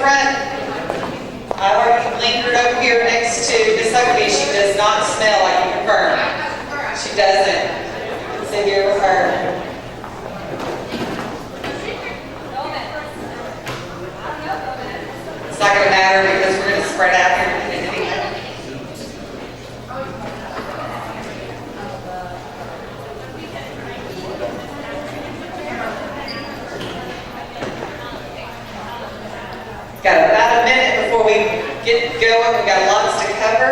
front. I already lingered over here next to Miss Huckabee. She does not smell, I can confirm. She doesn't. Sit here with her. It's not going to matter because we're going to spread out here. Got about a minute before we get going. We've got lots to cover.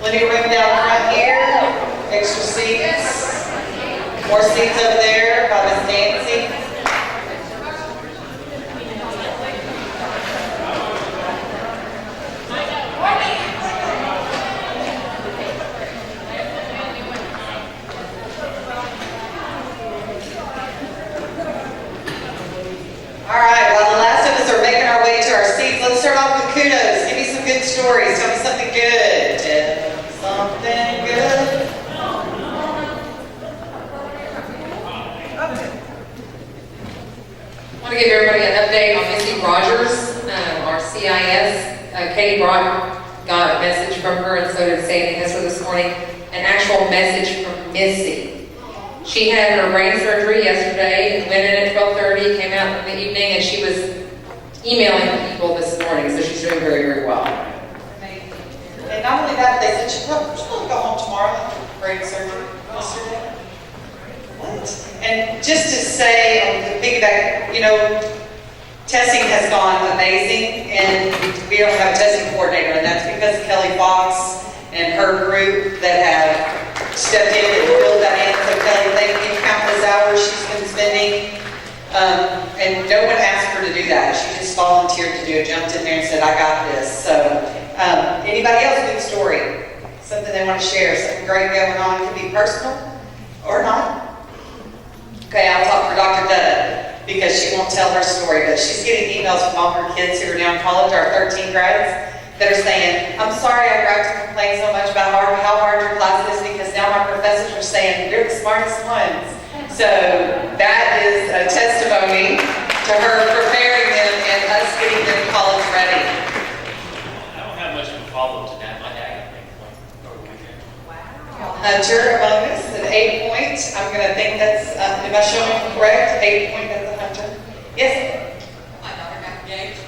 Plenty of room down front here. Extra seats. More seats over there by Miss Nancy. All right, while the last of us are making our way to our seats, let's start off with kudos. Give me some good stories. Tell me something good. Tell me something good. I want to give everybody an update on Missy Rogers, our CIS. Katie got a message from her, and so did Sandy Hester this morning, an actual message from Missy. She had her brain surgery yesterday, went in at 12:30, came out in the evening, and she was emailing people this morning, so she's doing very, very well. Amazing. And not only that, they said she's supposed to go home tomorrow after brain surgery yesterday. What? And just to say, on the piggyback, you know, testing has gone amazing, and we don't have a testing coordinator, and that's because of Kelly Fox and her group that have stepped in and filled that in. So Kelly, thank you, countless hours she's been spending. And no one asked her to do that. She just volunteered to do it, jumped in there and said, I got this. So anybody else, good story? Something they want to share, something great going on. It could be personal or not. Okay, I'll talk for Dr. Dutta because she won't tell her story, but she's getting emails from all her kids who are now in college, our 13 grads, that are saying, I'm sorry I got to complain so much about how hard your class is because now my professors are saying you're the smartest ones. So that is a testimony to her preparing them and us getting them college ready. I don't have much of a follow-up to that. My dad got an 8 point over the weekend. Wow. Hunter among us, an 8 point. I'm going to think that's, am I showing correct? 8 point as a Hunter. Yes? My daughter got engaged.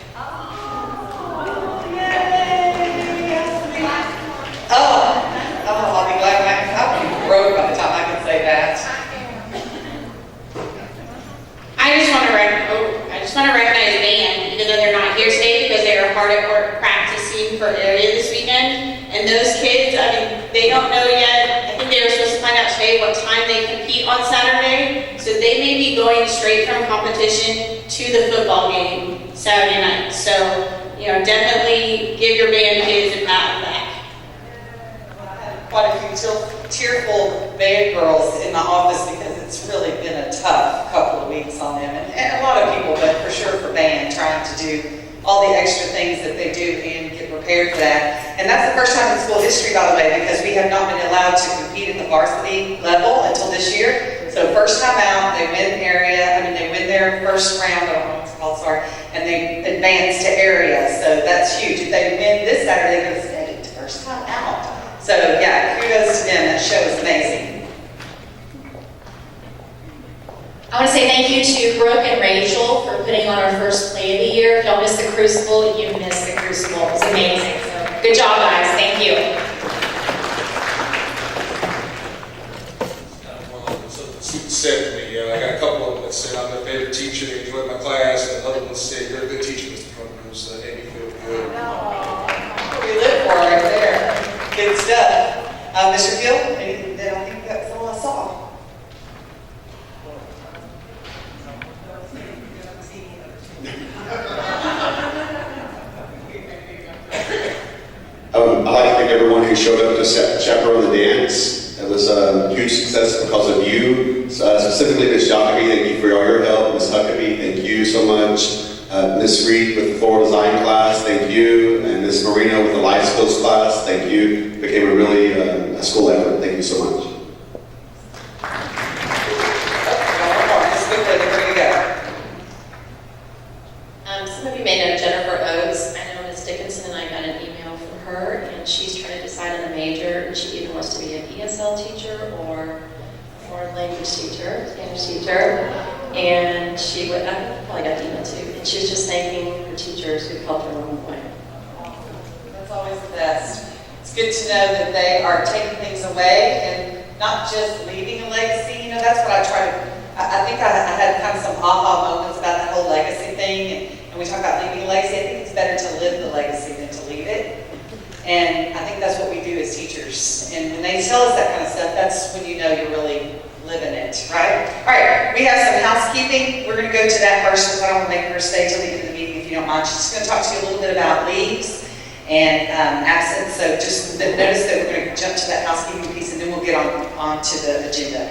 I'll be glad I'll be broke by the time I can say that. I just want to recognize the band, even though they're not here today, because they are hard at work practicing for area this weekend. And those kids, I mean, they don't know yet. I think they were supposed to find out today what time they compete on Saturday. So they may be going straight from competition to the football game Saturday night. So, you know, definitely give your band kids a pat on the back. Quite a few tearful band girls in my office because it's really been a tough couple of weeks on them, and a lot of people, but for sure for band, trying to do all the extra things that they do and get prepared for that. And that's the first time in school history, by the way, because we have not been allowed to compete at the varsity level until this year. So first time out, they win they win their first round, I don't know what it's called, sorry, and they advance to area. So that's huge. If they win this Saturday, they go to state, first time out. So yeah, kudos to them. That show is amazing. I want to say thank you to Brooke and Rachel for putting on our first play of the year. If y'all missed the Crucible, you missed the Crucible. It was amazing. So good job, guys. Thank you. Said to me, I got a couple of them that said I'm their favorite teacher, they enjoyed my class, and other ones said you're a good teacher, Mr. Crumbrose, made me feel good. We live for right there. Good stuff. Mr. Gill, anything that I think that's all I saw. I'd like to thank everyone who showed up to chaperone the dance. It was a huge success because of you. Specifically, Ms. Jacoby, thank you for all your help. Ms. Huckabee, thank you so much. Ms. Reed with the floral design class, thank you. And Ms. Marino with the life skills class, thank you. It became a really a school effort. Thank you so much. teacher. And she went, I probably got the email too, and she was just thanking her teachers who helped her along the way. That's always the best. It's good to know that they are taking things away and not just leaving a legacy. You know, that's what I try to, I think I had kind of some aha moments about that whole legacy thing. And we talk about leaving a legacy. I think it's better to live the legacy than to leave it. And I think that's what we do as teachers. And when they tell us that kind of stuff, that's when you know you're really living it, right? All right, we have some housekeeping. We're going to go to that first because I don't want to make her stay till the end of the meeting if you don't mind. She's going to talk to you a little bit about leaves and absence. So just notice that we're going to jump to that housekeeping piece and then we'll get on to the agenda.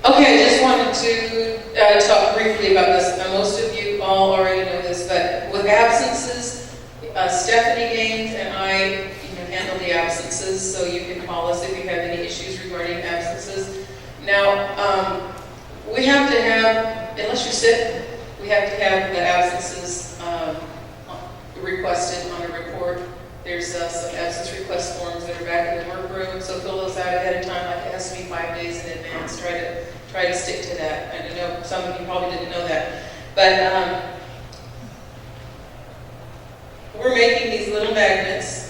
Okay, I just wanted to talk briefly about this. Most of you all already know this, but with absences, Stephanie Gaines and I handle the absences, so you can call us if you have any issues regarding absences. Now, we have to have, unless you're sick, we have to have the absences requested on a report. There's some absence request forms that are back in the workroom, so fill those out ahead of time. Like it has to be 5 days in advance. Try to stick to that. And I know some of you probably didn't know that, but we're making these little magnets.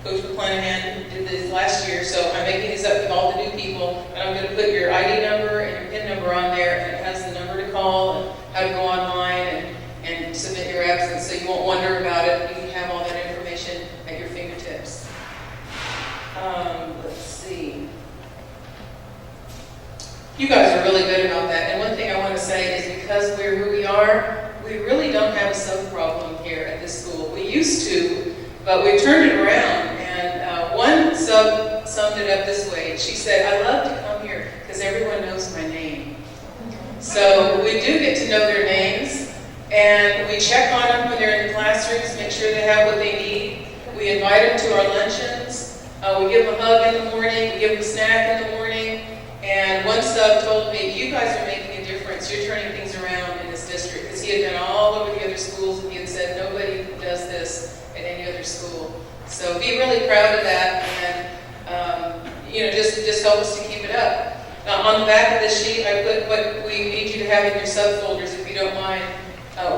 Coach McClanahan did this last year, so I'm making these up with all the new people, and I'm going to put your ID number and your PIN number on there, and it has the number to call and how to go online and submit your absence, so you won't wonder about it. You can have all that information at your fingertips. Let's see. You guys are really good about that, and one thing I want to say is because we're who we are, we really don't have a sub problem here at this school. We used to, but we've turned it around, and one sub summed it up this way. She said, I love to come here because everyone knows my name. So we do get to know their names, and we check on them when they're in the classrooms, make sure they have what they need. We invite them to our luncheons. We give them a hug in the morning, we give them a snack in the morning, and one sub told me, you guys are making a difference. You're turning things around in this district, because he had been all over the other schools, and he had said, nobody does this at any other school. So be really proud of that, and just help us to keep it up. Now, on the back of this sheet, I put what we need you to have in your subfolders, if you don't mind.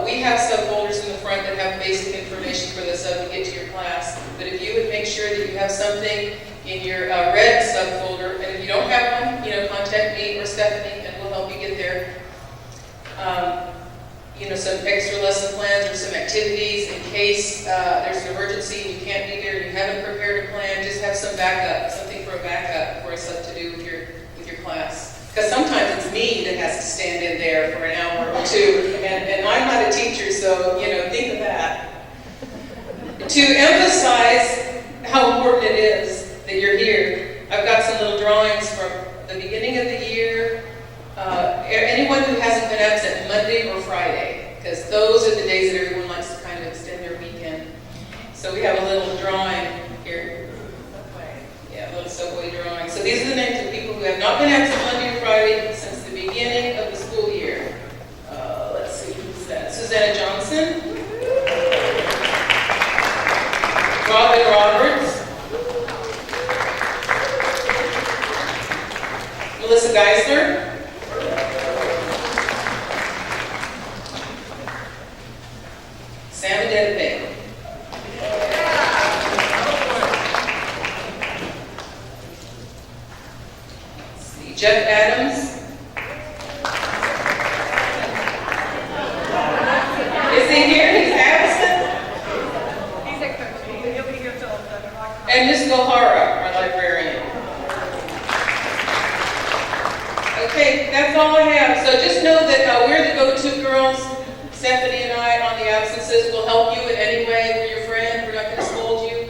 We have subfolders in the front that have basic information for the sub to get to your class. But if you would make sure that you have something in your red subfolder, and if you don't have one, contact me or Stephanie, and we'll help you get there. Some extra lesson plans or some activities in case there's an emergency and you can't be there and you haven't prepared a plan. Just have some backup, something for a backup for us to do with your class. Because sometimes it's me that has to stand in there for an hour or two, and I'm not a teacher, so think of that. To emphasize how important it is that you're here, I've got some little drawings from the beginning of the year. Anyone who hasn't been absent Monday or Friday, because those are the days that everyone likes to kind of extend their weekend. So we have a little drawing here. Yeah, a little subway drawing. So these are the names of people who have not been absent Monday or Friday since the beginning of the school year. Let's see, who's that? Susanna Johnson. Robin Roberts. Melissa Geisler. Sam Adebayo. Let's see, Jeff Adams. Is he here? He's absent? He's at coaching. He'll be here till 7 o'clock. And Ms. Gohara, our librarian. Okay, that's all I have. So just know that we're the go-to girls. Stephanie and I on the absences will help you in any way. We're your friend. We're not going to scold you.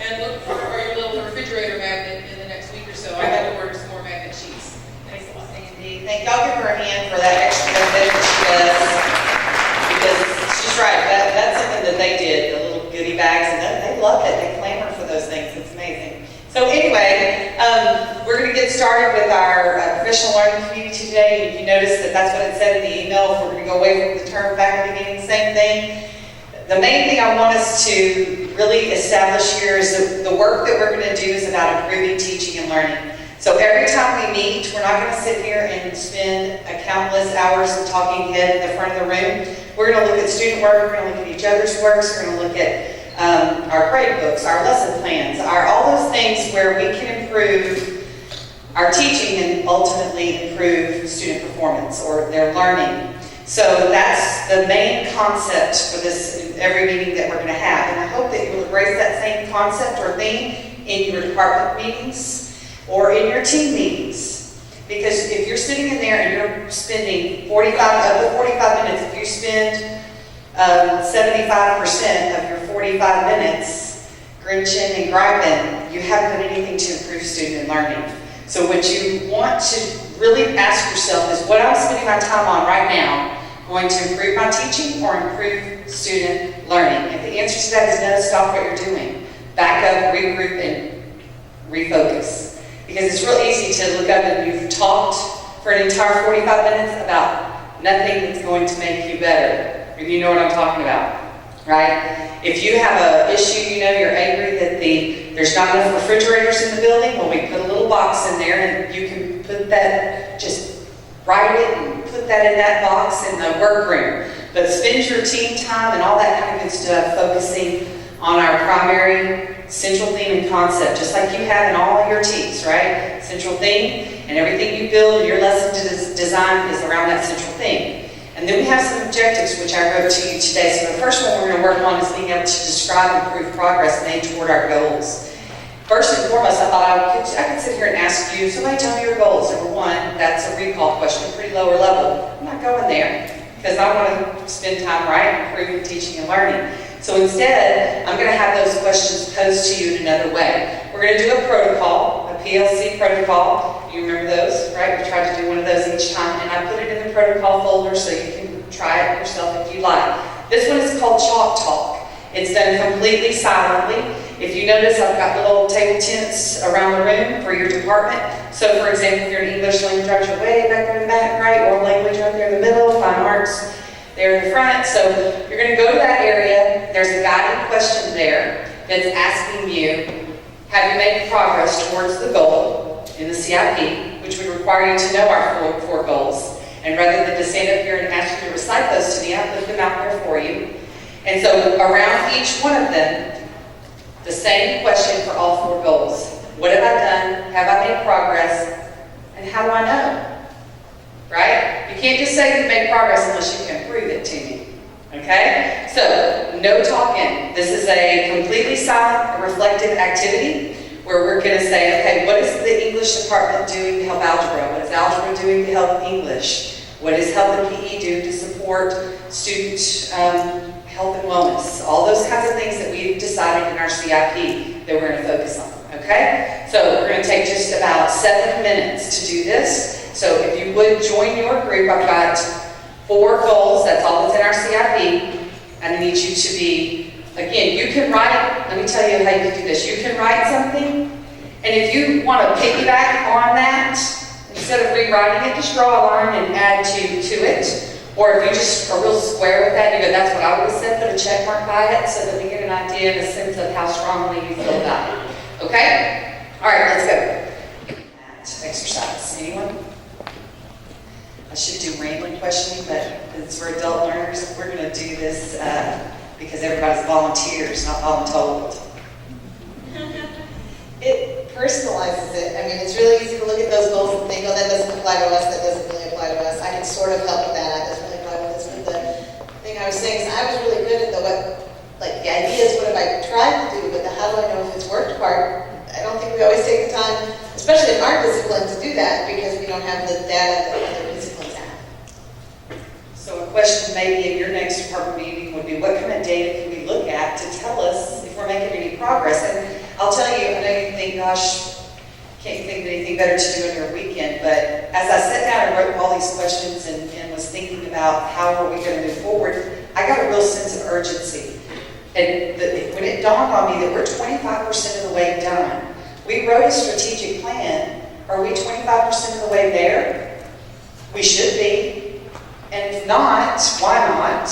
And look for your little refrigerator magnet in the next week or so. I had to order some more magnet sheets. Thanks a lot. Sandy, thank y'all. Give her a hand for that extra bit that she does. Because she's right. That's something that they did, the little goodie bags, and they love it. They clamor for those things. It's amazing. So anyway, we're going to get started with our professional learning community today. If you notice that's what it said in the email, if we're going to go away from the term faculty meeting, same thing. The main thing I want us to really establish here is that the work that we're going to do is about improving teaching and learning. So So every time we meet, we're not going to sit here and spend countless hours of talking head in the front of the room. We're going to look at student work, we're going to look at each other's works, we're going to look at our grade books, our lesson plans, all those things where we can improve our teaching and ultimately improve student performance or their learning. So that's the main concept for this, every meeting that we're going to have. And I hope that you will embrace that same concept or theme in your department meetings or in your team meetings. Because if you're sitting in there and you're spending 45 of the 45 minutes, if you spend 75% of your 45 minutes grinching and griping, you haven't done anything to improve student learning. So what you want to really ask yourself is, what I'm spending my time on right now going to improve my teaching or improve student learning? If the answer to that is no, stop what you're doing. Back up, regroup, and refocus. Because it's real easy to look up and you've talked for an entire 45 minutes about nothing that's going to make you better. If you know what I'm talking about, right? If you have an issue, you know you're angry that there's not enough refrigerators in the building, well, we put a little box in there and you can put that, just write it and put that in that box in the workroom. But spend your team time and all that kind of good stuff focusing on our primary central theme and concept, just like you have in all of your teams, right? Central theme, and everything you build in your lesson design is around that central theme. And then we have some objectives, which I wrote to you today. So the first one we're going to work on is being able to describe and prove progress made toward our goals. First and foremost, I thought I could sit here and ask you, somebody tell me your goals. Number one, that's a recall question, pretty lower level. I'm not going there because I want to spend time improving teaching and learning. So instead, I'm going to have those questions posed to you in another way. We're going to do a protocol, a PLC protocol. You remember those, right? We tried to do one of those each time, and I put it in the protocol folder so you can try it yourself if you like. This one is called Chalk Talk. It's done completely silently. If you notice, I've got little table tents around the room for your department. So for example, if you're an English language arts, you're way back there in the back, right? Or language right there in the middle, fine arts there in the front. So you're going to go to that area. There's a guiding question there that's asking you, have you made progress towards the goal in the CIP, which would require you to know our four goals. And rather than to stand up here and ask you to recite those to me, I put them out there for you. And so around each one of them, the same question for all four goals. What have I done? Have I made progress? And how do I know? Right? You can't just say you've made progress unless you can prove it to me. Okay? So, no talking. This is a completely silent, reflective activity where we're going to say, okay, what is the English department doing to help algebra? What is algebra doing to help English? What is health and PE do to support student health and wellness? All those kinds of things that we've decided in our CIP that we're going to focus on. Okay? So we're going to take just about 7 minutes to do this. So if you would join your group, I've got 4 goals. That's all that's in our CIP. And I need you to be, again, you can write, let me tell you how you can do this. You can write something, and if you want to piggyback on that, instead of rewriting it, just draw a line and add to it. Or if you just are real square with that, you go, that's what I would have said, put a check mark by it so that we get an idea and a sense of how strongly you feel about it. Okay? All right, let's go. Exercise. Anyone? I should do random questioning, but since we're adult learners, we're going to do this because everybody's volunteers, not voluntold. It personalizes it. I mean, it's really easy to look at those goals and think, oh, that doesn't apply to us, that doesn't really apply to us. I can sort of help with that, that doesn't really apply with this. But the thing I was saying is I was really good at the ideas, what have I tried to do, but the how do I know if it's worked part, I don't think we always take the time, especially in our discipline, to do that because we don't have the data that other disciplines have. So a question maybe in your next department meeting would be, what kind of data can we look at to tell us if we're making any progress? And I'll tell you, I know you think, gosh, can't think of anything better to do on your weekend, but as I sat down and wrote all these questions and was thinking about how are we going to move forward, I got a real sense of urgency. And when it dawned on me that we're 25% of the way done, we wrote a strategic plan. Are we 25% of the way there? We should be. And if not, why not?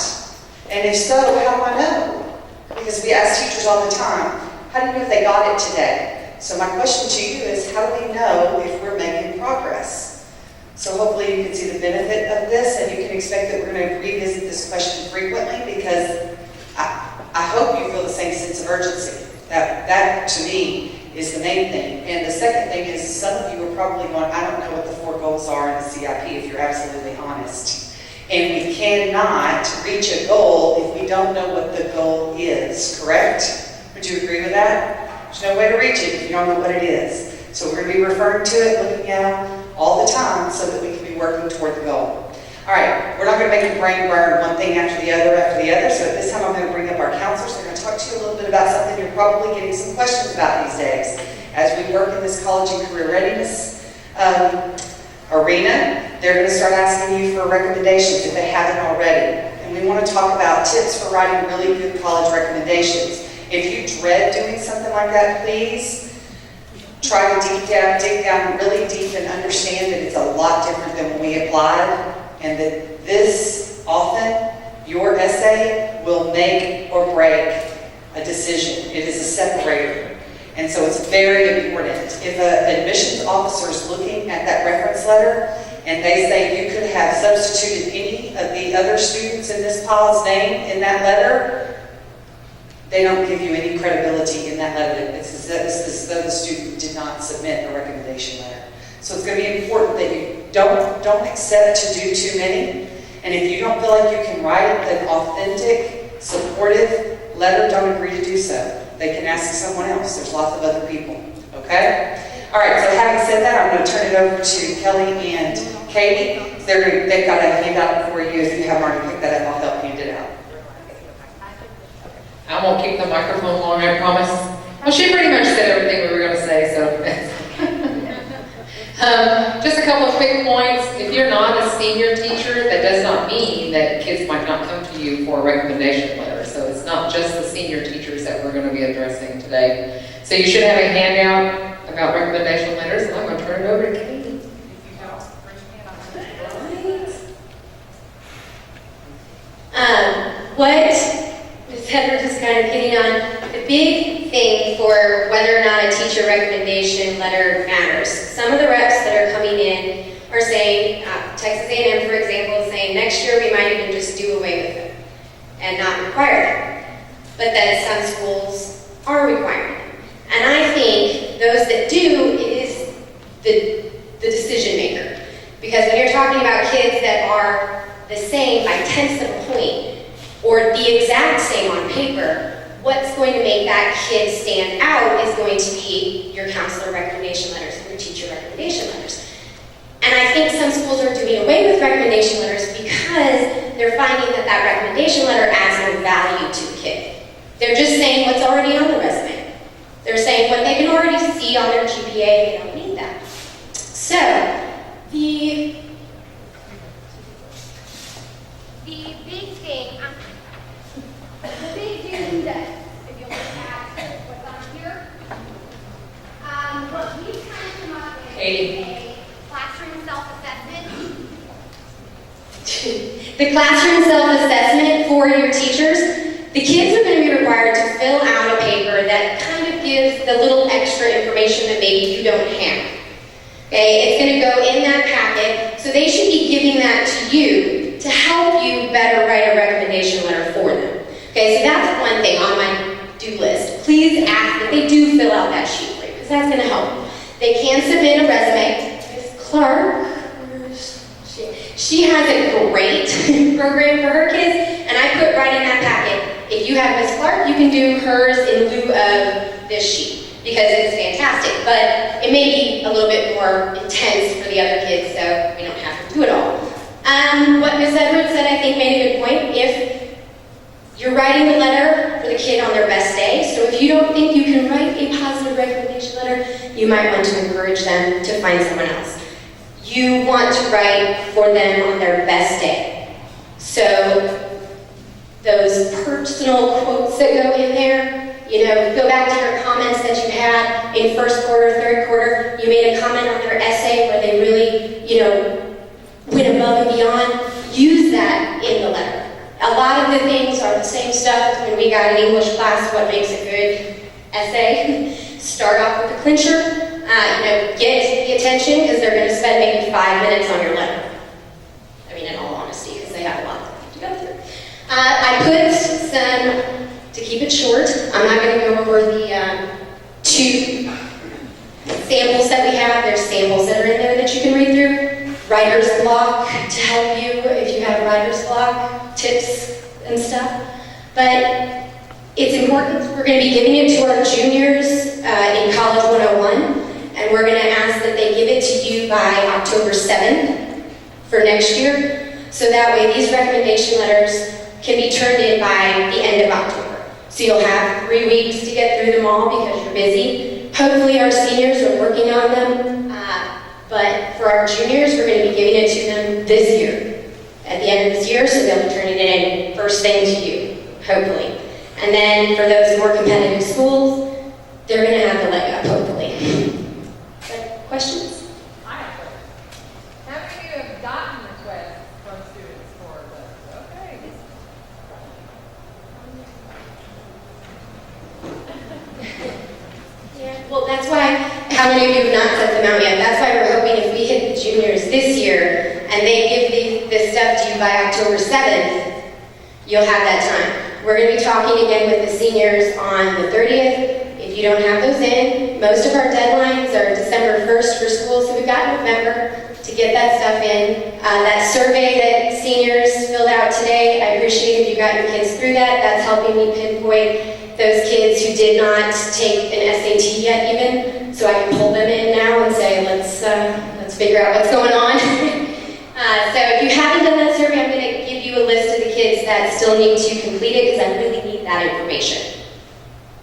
And if so, how do I know? Because we ask teachers all the time, how do you know if they got it today? So my question to you is, how do we know if we're making progress? So hopefully you can see the benefit of this, and you can expect that we're going to revisit this question frequently, because I hope you feel the same sense of urgency. That to me is the main thing. And the second thing is, some of you are probably going, I don't know what the 4 goals are in the CIP, if you're absolutely honest. And we cannot reach a goal if we don't know what the goal is, correct? Would you agree with that? There's no way to reach it if you don't know what it is. So we're going to be referring to it, looking at it all the time, so that we can be working toward the goal. All right, we're not going to make your brain burn one thing after the other. So at this time, I'm going to bring up our counselors. They're going to talk to you a little bit about something you're probably getting some questions about these days. As we work in this college and career readiness arena, they're going to start asking you for recommendations if they haven't already. And we want to talk about tips for writing really good college recommendations. If you dread doing something like that, please try to dig down really deep and understand that it's a lot different than when we applied, and that this, often, your essay will make or break a decision. It is a separator. And so it's very important. If an admissions officer is looking at that reference letter and they say you could have substituted any of the other students in this pile's name in that letter, they don't give you any credibility in that letter. It's as though the student did not submit a recommendation letter. So it's going to be important that you don't accept to do too many. And if you don't feel like you can write an authentic, supportive letter, don't agree to do so. They can ask someone else. There's lots of other people. Okay? All right, so having said that, I'm going to turn it over to Kelly and Katie. They've got a handout for you. If you haven't already picked that up, I'll help hand it out. I won't keep the microphone long, I promise. Well, she pretty much said everything we were going to say, so. Just a couple of quick points. If you're not a senior teacher, that does not mean that kids might not come to you for a recommendation letter. So it's not just the senior teachers that we're going to be addressing today. So you should have a handout about recommendation letters, and I'm going to turn it over to Katie. What Ms. Hedrick is kind of hitting on, the big thing for whether or not a teacher recommendation letter matters. Some of the reps that are coming in are saying, Texas A&M, for example, is saying next year we might even just do away with them and not require them. But then some schools are requiring them. And I think those that do is the decision maker. Because when you're talking about kids that are the same by tenths of a point, or the exact same on paper, what's going to make that kid stand out is going to be your counselor recommendation letters and your teacher recommendation letters. And I think some schools are doing away with recommendation letters because they're finding that that recommendation letter adds no value to the kid. They're just saying what's already on the resume. They're saying what they can already see on their GPA, they don't need that. So, the big thing, the big news that, if you look at what's on here, what we've kind of come up with is a classroom self-assessment. The classroom self-assessment for your teachers, the kids are going to be required to fill out a paper that kind of gives the little extra information that maybe you don't have. Okay, it's going to go in that packet, so they should be giving that to you to help you better write a recommendation letter for them. Okay, so that's one thing on my do list. Please ask that they do fill out that sheet for you, because that's going to help. They can submit a resume. Ms. Clark, she has a great program for her kids, and I put right in that packet. If you have Ms. Clark, you can do hers in lieu of this sheet, because it's fantastic, but it may be a little bit more intense for the other kids, so we don't have to do it all. What Ms. Edwards said, I think, made a good point. If you're writing a letter for the kid on their best day, so if you don't think you can write a positive recommendation letter, you might want to encourage them to find someone else. You want to write for them on their best day. So those personal quotes that go in there, you know, go back to your comments that you had in first quarter, third quarter. You made a comment on their essay where they really, you know, went above and beyond. Use that in the letter. A lot of the things are the same stuff as when we got in English class, what makes a good essay. Start off with the clincher, get the attention because they're going to spend maybe 5 minutes on your letter. I mean, in all honesty, because they have a lot to go through. I put some, to keep it short, I'm not going to go over the 2 samples that we have. There's samples that are in there that you can read through. Writer's block to help you if you have writer's block, tips and stuff. But it's important. We're going to be giving it to our juniors in College 101, and we're going to ask that they give it to you by October 7th for next year. So that way these recommendation letters can be turned in by the end of October. So you'll have 3 weeks to get through them all because you're busy. Hopefully our seniors are working on them, but for our juniors, we're going to be giving it to them this year, at the end of this year, so they'll be turning it in first thing to you, hopefully. And then for those more competitive schools, they're going to have the leg up, hopefully. Questions? I have questions. How many of you have gotten requests from students for this? Okay. Yeah, well, that's why, how many of you have not sent them out yet? That's why we're hoping if we hit the juniors this year and they give this stuff to you by October 7th, you'll have that time. We're going to be talking again with the seniors on the 30th. If you don't have those in, most of our deadlines are December 1st for school, so we've got November to get that stuff in. That survey that seniors filled out today, I appreciate if you got your kids through that. That's helping me pinpoint those kids who did not take an SAT yet even, so I can pull them in now and say, let's figure out what's going on. So if you haven't done that survey, I'm going to give you a list of the kids that still need to complete it because I really need that information.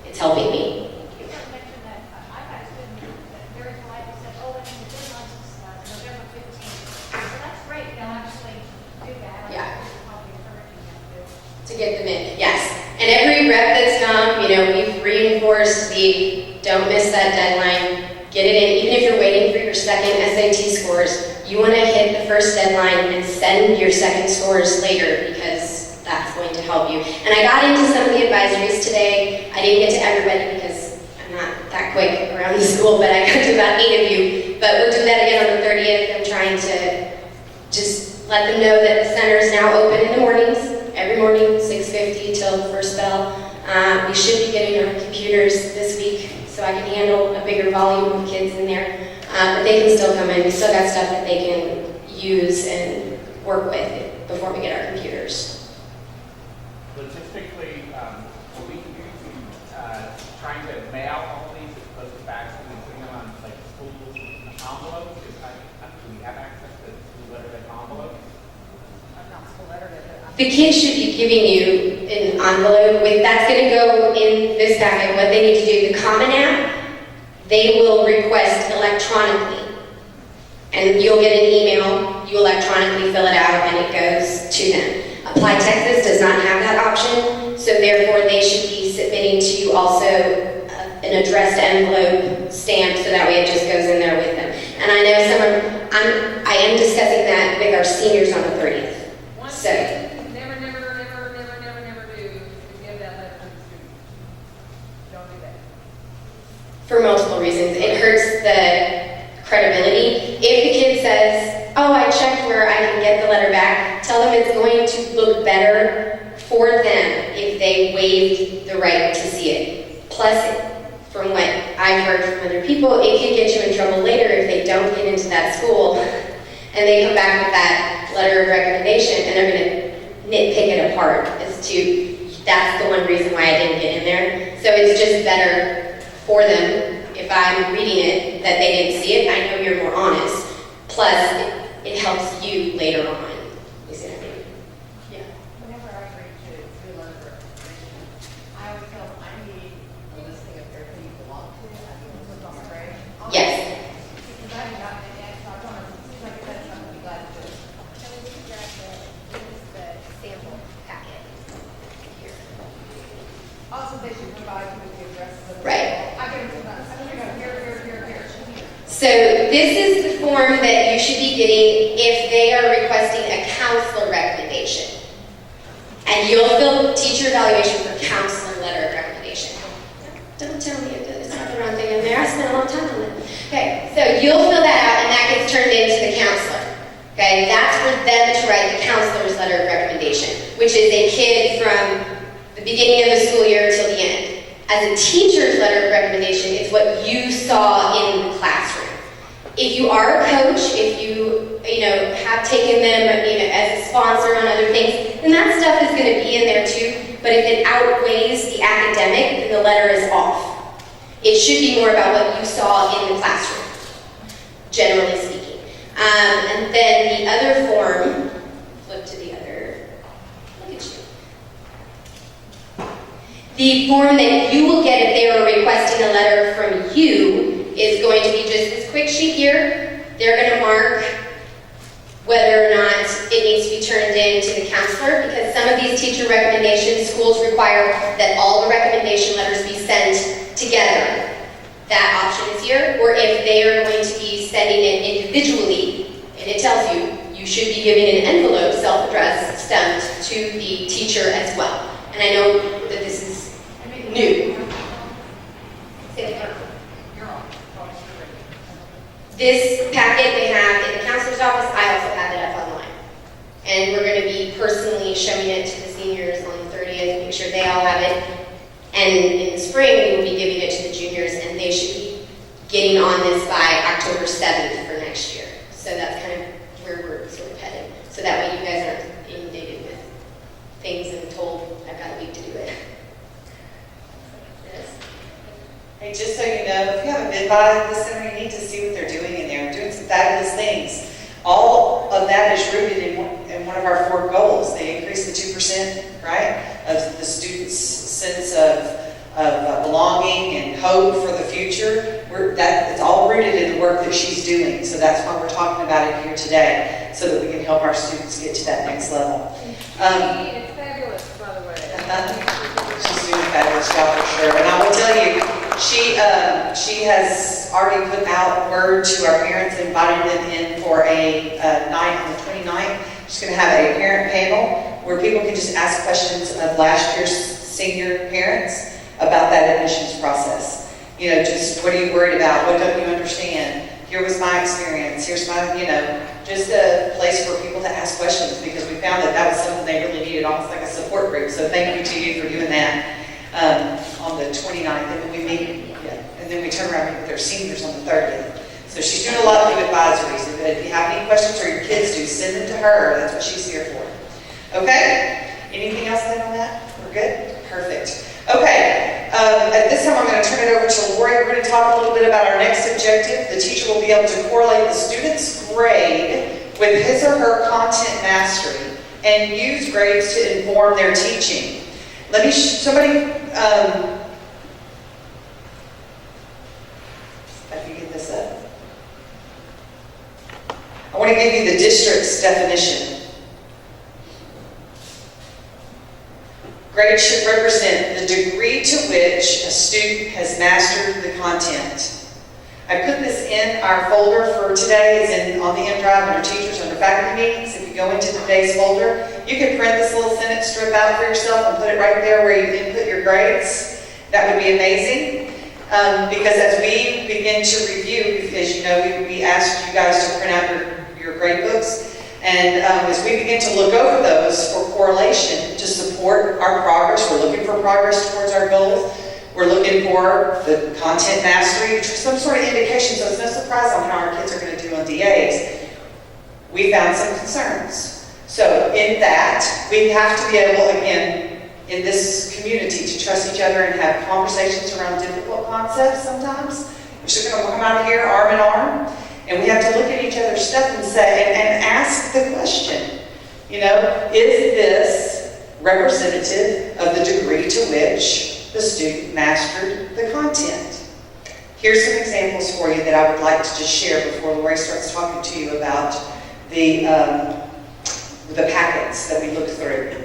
It's helping me. You mentioned that I've had a student that very politely said, oh, and the deadline's November 15th. So that's great, they'll actually do that. Yeah. Probably encouraging them to. To get them in, yes. And every rep that's come, we've reinforced the don't miss that deadline, get it in. Even if you're waiting for your second SAT scores, you want to hit the first deadline and send your second scores later because that's going to help you. And I got into some of the advisories today. I didn't get to everybody because I'm not that quick around the school, but I got to about 8 of you. But we'll do that again on the 30th. I'm trying to just let them know that the center is now open in the mornings, every morning, 6:50 till the first bell. We should be getting our computers this week so I can handle a bigger volume of kids in there. But they can still come in. We still got stuff that they can use and work with before we get our computers. Logistically, will we be trying to mail all these as opposed to fax and putting them on like school envelopes? Do we have access to letterhead envelopes? Not school letterhead, but The kids should be giving you an envelope with, that's going to go in this packet, what they need to do. The Common App, they will request electronically. And you'll get an email, you electronically fill it out, and it goes to them. Apply Texas does not have that option, so therefore they should be submitting to you also an addressed envelope stamped, so that way it just goes in there with them. And I know I am discussing that with our seniors on the 30th. one So, thing, never do is give that letter to the student. Don't do that. for multiple reasons. It hurts the credibility. If the kid says, oh, I checked where I can get the letter back, tell them it's going to look better for them if they waived the right to see it. Plus, from what I've heard from other people, it can get you in trouble later if they don't get into that school and they come back with that letter of recommendation and they're going to nitpick it apart as to, that's the one reason why I didn't get in there. So it's just better for them if I'm reading it that they didn't see it. I know you're more honest. Plus, it helps you later on. You see what I mean? Yeah. Whenever I agree to do a letter of recommendation, I always tell them I need a listing of everything you belong to. I think it's what's on the grade. Yes. Because I haven't gotten it yet, so I want to, like I said, I'm going to be glad to do it. Can we just grab the sample packet here? Also, they should provide you with the addresses of the. Right. I get it from us. I think I got here. So this is the form that you should be getting if they are requesting a counselor recommendation. And you'll fill teacher evaluation for counselor letter of recommendation. Don't tell me it's not the wrong thing spent a long time on it. Okay, so you'll fill that out and that gets turned into the counselor. Okay, that's for them to write the counselor's letter of recommendation, which is a kid from the beginning of the school year till the end. As a teacher's letter of recommendation, it's what you saw in the classroom. If you are a coach, if you have taken them as a sponsor on other things, then that stuff is going to be in there too. But if it outweighs the academic, then the letter is off. It should be more about what you saw in the classroom, generally speaking. And then the other form, flip to the other, look at you. The form that you will get if they are requesting a letter from you is going to be just this quick sheet here. They're going to mark whether or not it needs to be turned in to the counselor, because some of these teacher recommendations, schools require that all the recommendation letters be sent together. That option is here. Or if they are going to be sending it individually, and it tells you, you should be giving an envelope, self-addressed, stamped to the teacher as well. And I know that this is new. This packet they have in the counselor's office, I also have it up online. And we're going to be personally showing it to the seniors on the 30th, make sure they all have it. And in the spring, we will be giving it to the juniors, and they should be getting on this by October 7th for next year. So that's kind of where we're sort of headed. So that way you guys aren't inundated with things and told, I've got a week to do it. Yes. Hey, just so you know, if you haven't been by the center, you need to see what they're doing in there. Doing some fabulous things. All of that is rooted in one of our 4 goals. They increase the 2%, right, of the students' sense of belonging and hope for the future. It's all rooted in the work that she's doing. So that's why we're talking about it here today, so that we can help our students get to that next level. It's fabulous, by the way. She's doing a fabulous job for sure. And I will tell you, she has already put out word to our parents, inviting them in for a night on the 29th. She's going to have a parent panel where people can just ask questions of last year's senior parents about that admissions process. Just what are you worried about? What don't you understand? Here was my experience. Here's my, just a place for people to ask questions, because we found that was something they really needed, almost like a support group. So thank you to you for doing that on the 29th. And then we meet, and then we turn around and meet with their seniors on the 30th. So she's doing a lot of new advisories. If you have any questions, or your kids do, send them to her. That's what she's here for. Okay? Anything else then on that? We're good? Perfect. Okay, at this time I'm going to turn it over to Lori. We're going to talk a little bit about our next objective. The teacher will be able to correlate the student's grade with his or her content mastery and use grades to inform their teaching. Let me, somebody, if I can get this up. I want to give you the district's definition. Grades should represent the degree to which a student has mastered the content. I put this in our folder for today. It's on the end drive under teachers, under faculty meetings. If you go into today's folder, you can print this little sentence strip out for yourself and put it right there where you input your grades. That would be amazing. Because as we begin to review, as you know, we asked you guys to print out your grade books. And as we begin to look over those for correlation to support our progress, we're looking for progress towards our goals. We're looking for the content mastery, some sort of indication, so it's no surprise on how our kids are going to do on DAs. We found some concerns. So in that, we have to be able, again, in this community, to trust each other and have conversations around difficult concepts sometimes. We're just going to come out of here arm in arm. And we have to look at each other's stuff and say, and ask the question, is this representative of the degree to which the student mastered the content? Here's some examples for you that I would like to just share before Lori starts talking to you about the packets that we looked through.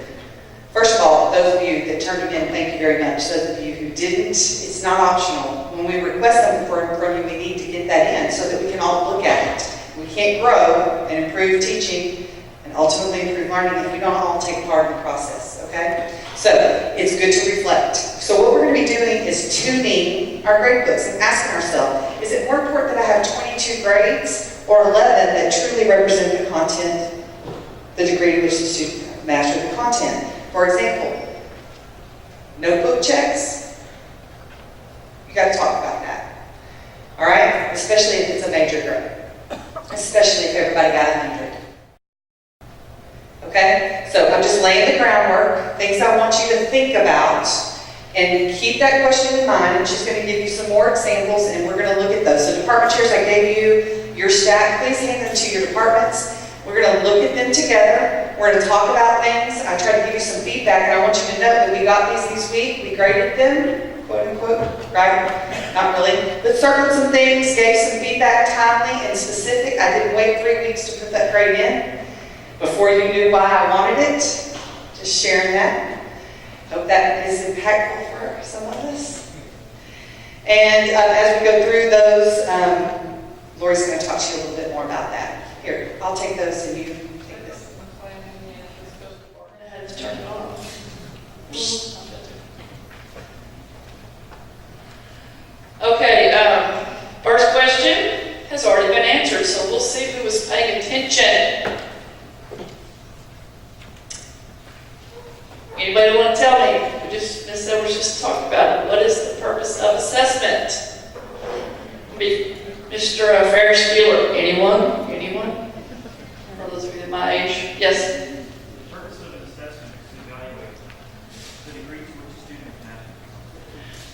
First of all, those of you that turned them in, thank you very much. Those of you who didn't, it's not optional. When we request them from you, we need to get that in so that we can all look at it. We can't grow and improve teaching and ultimately improve learning if we don't all take part in the process, okay? So it's good to reflect. So what we're going to be doing is tuning reading our grade books and asking ourselves, is it more important that I have 22 grades or 11 that truly represent the content, the degree to which the student mastered the content? For example, notebook checks, you got to talk about that. All right? Especially if it's a major grade. Especially if everybody got 100. Okay? So I'm just laying the groundwork, things I want you to think about, and keep that question in mind. I'm just going to give you some more examples, and we're going to look at those. So department chairs, I gave you your stack. Please hand them to your departments. We're going to look at them together. We're going to talk about things. I try to give you some feedback, and I want you to know that we got these this week. We graded them, quote unquote, right? Not really. But circled some things, gave some feedback timely and specific. I didn't wait 3 weeks to put that grade in before you knew why I wanted it. Just sharing that. Hope that is impactful for some of us. And as we go through those, Lori's going to talk to you a little bit more about that. Here, I'll take those and you take this. I had to turn it off. Okay, first question has already been answered, so we'll see who was paying attention. Anybody want to tell me? Ms. Edwards just talked about it. What is the purpose of assessment? Mr. Ferris Bueller. Anyone? Anyone? For those of you my age. Yes? The purpose of an assessment is to evaluate the degree to which a student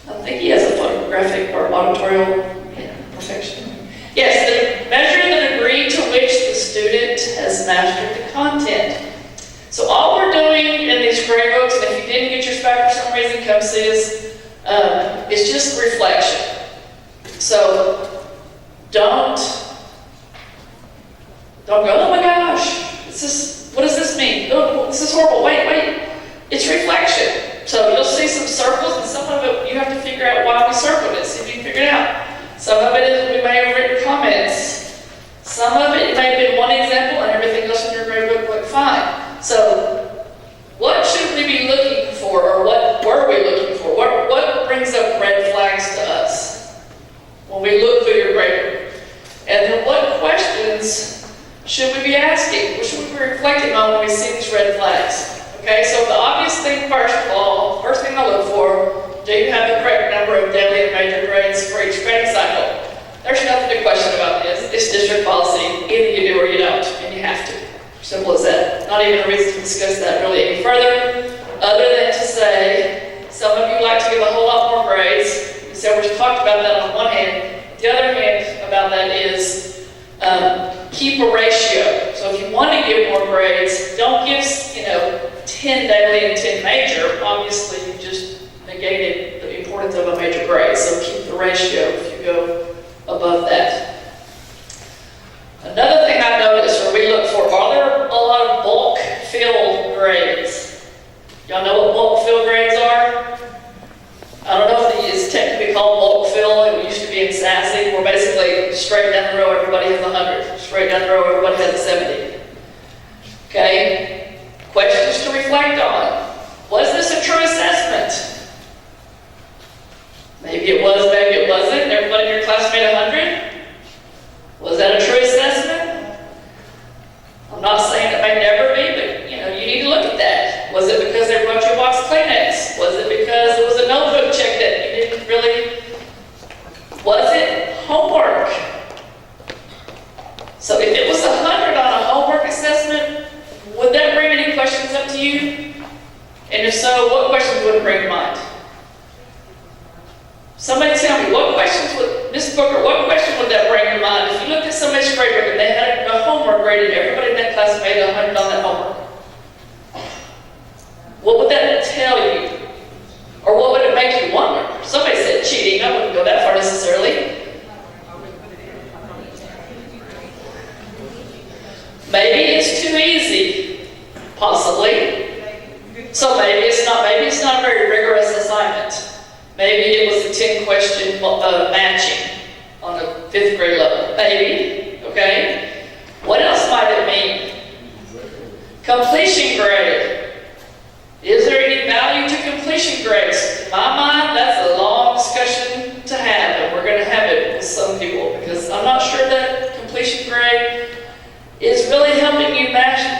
can I think he has a photographic or auditorial perfection. Yes, measure the degree to which the student has mastered the content. So all we're doing in these grade books, and if you didn't get yours back for some reason, come see us, it's just reflection. So don't go, oh my gosh, what does this mean? Oh, this is horrible, wait. It's reflection. So you'll see some circles, and some of it you have to figure out why we circled it, see if you can figure it out. Some of it is we may have written comments. Some of it may have been one example, and everything else in your grade book looked fine. So, what should we be looking for, or what were we looking for? What brings up red flags to us when we look through your grade book? And then what questions should we be asking? What should we be reflecting on when we see these red flags? Okay, so the obvious thing first of all, first thing I look for, do you have the correct number of daily and major grades for each grading cycle? There's nothing to question about this. It's district policy. Either you do or you don't, and you have to. Simple as that. Not even a reason to discuss that really any further, other than to say, some of you like to give a whole lot more grades. So we've talked about that on one hand. The other hand about that is keep a ratio. So if you want to give more grades, don't give 10 daily and 10 major. Obviously, you just negated the importance of a major grade. So keep the ratio if you go above that. Another thing I noticed, or we look for, are there a lot of bulk fill grades? Y'all know what bulk fill grades are? I don't know if it's technically called bulk fill. It used to be in SASE, where basically straight down the row everybody has 100. Straight down the row everybody has a 70. Okay? Questions to reflect on. Was this a true assessment? Maybe it was, maybe it wasn't. Everybody in your class made 100? Was that a true assessment? I'm not saying it may never be, but you need to look at that. Was it because they brought you a box of Kleenex? Was it because it was a notebook check that you didn't really? Was it homework? So if it was 100 on a homework assessment, would that bring any questions up to you? And if so, what questions would it bring to mind? Somebody tell me, Ms. Booker, what question would that bring to mind? If you looked at somebody's grade book and they had a homework grade and everybody in that class made 100 on that homework, what would that tell you? Or what would it make you wonder? Somebody said cheating. I wouldn't go that far necessarily. Maybe it's too easy, possibly. So maybe it's not a very rigorous assignment. Maybe it was a 10-question matching on a 5th grade level. Maybe, okay? What else might it mean? Completion grade. Is there any value to completion grades? In my mind, that's a long discussion to people, because I'm not sure that completion grade is really helping you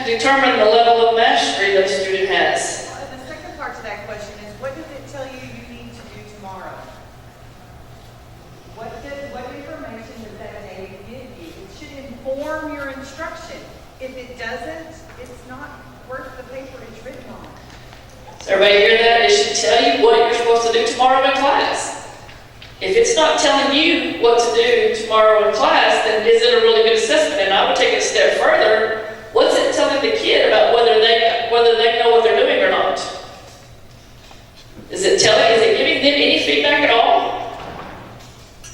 determine the level of mastery that a student has. And the second part to that question is, what does it tell you you need to do tomorrow? What information does that day give you? It should inform your instruction. If it doesn't, it's not worth the paper it's written on. Does everybody hear that? It should tell you what you're supposed to do tomorrow in class. If it's not telling you what to do tomorrow in class, then is it a really good assessment? And I would take it a step further. What's it telling the kid about whether they know what they're doing or not? Is it giving them any feedback at all?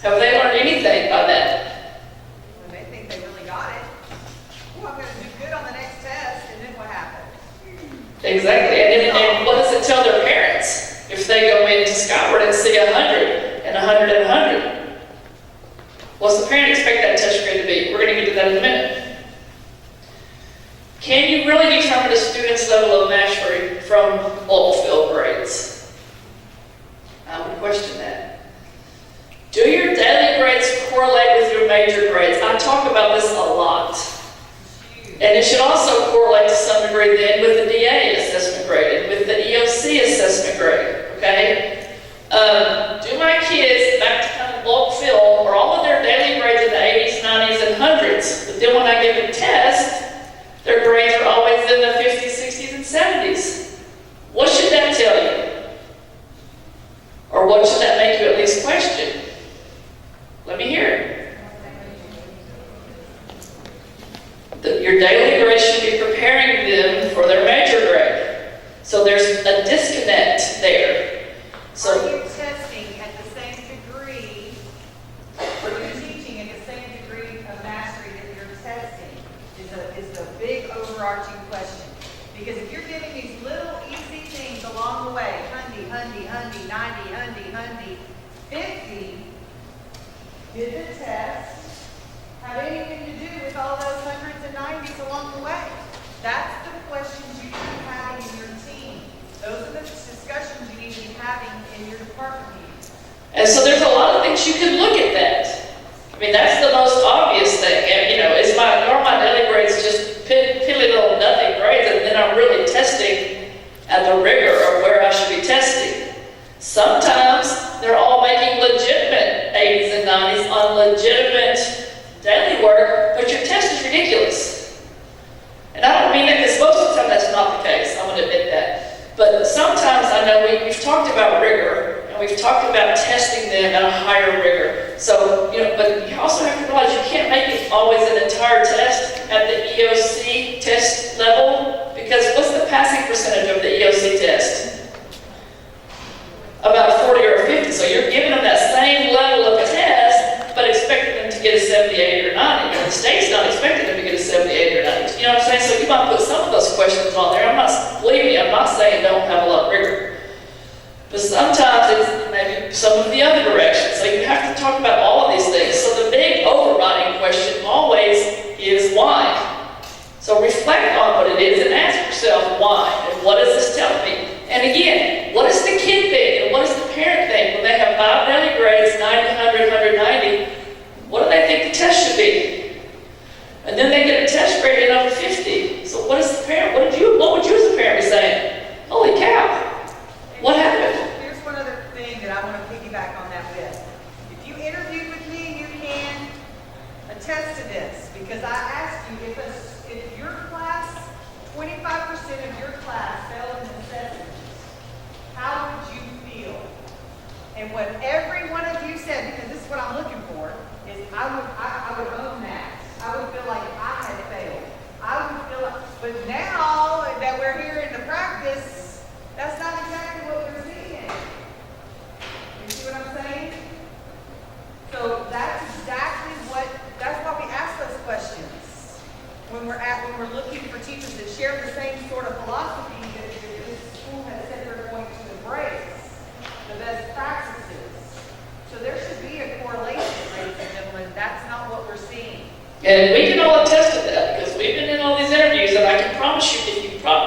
Have they learned anything by that? When they think they really got it, well, I'm going to do good on the next test, and then what happens? Exactly. And what does it tell their parents if they go into Skyward and see 100 and 100 and 100? What's the parent expect that test grade to be? We're going to get to that in a minute. Can you really determine a student's level of mastery from bulk fill grades? I would question that. Do your daily grades correlate with your major grades? I talk about this a lot. And it should also correlate to some degree then with the DA assessment grade and with the EOC assessment grade, okay? Do my kids, back to kind of bulk fill, are all of their daily grades in the 80s, 90s, and 100s? But then when I give a test, their grades are always in the 50s, 60s, and 70s. What should that tell you? Or what should that make you at least question? Let me hear it. Your daily grade should be preparing them for their major grade. So there's a disconnect there. So are you testing at the same degree, or are you teaching at the same degree of mastery that you're testing is the big overarching question. Because if you're giving these little easy things along the way, 100, 100, 100, 90, 100, 100, 50, did the test have anything to do with all those hundreds and 90s along the way? That's the questions you should be having in your team. Those are the discussions you need to be having in your department meetings. And so there's a lot of things you can look at that. I mean, that's the most obvious thing. And, you know, are my daily grades just piddly little nothing grades, and then I'm really testing at the rigor of where I should be testing. Sometimes they're all making legitimate 80s and 90s on legitimate daily work, but your test is ridiculous. And I don't mean that, because most of the time that's not the case. I'm going to admit that. But sometimes I know we've talked about rigor, and we've talked about testing them at a higher rigor. So, you know, but you also have to realize you can't make it always an entire test at the EOC test level, because what's the passing percentage of the EOC test? About 40 or 50. So you're giving them that same level of test, but expecting them to get a 78 or 90. And the state's not expecting them to get a 78 or 90. You know what I'm saying? So you might put some of those questions on there. Believe me, I'm not saying don't have a lot of rigor. But sometimes it's maybe some of the other directions. So you have to talk about all of these things. So the big overriding question always is why. So reflect on what it is and ask yourself why. And what does this tell me? And again, what does the kid think? And what does the parent think when they have 5 daily grades, 90, 100, 190? What do they think the test should be? And then they get a test grade in over 50. So what is the parent? What would you as a parent be saying? Holy cow! What happened? Here's one other thing that I want to piggyback on that with. If you interviewed with me, you can attest to this, because I asked you if your class, 25% of your class failed in assessment, how would you feel? And what every one of you said, because this is what I'm looking for, is I would own that. I would feel like I had failed. I would feel like, but now that we're here in the practice, that's not exactly what we're seeing. You see what I'm saying? So that's why we ask those questions. When we're looking for teachers that share the same sort of philosophy that this school has said they're going to embrace, the best practices. So there should be a correlation, ladies and gentlemen. That's not what we're seeing. And we can all attest to that, because we've been in all these interviews, and I can promise you,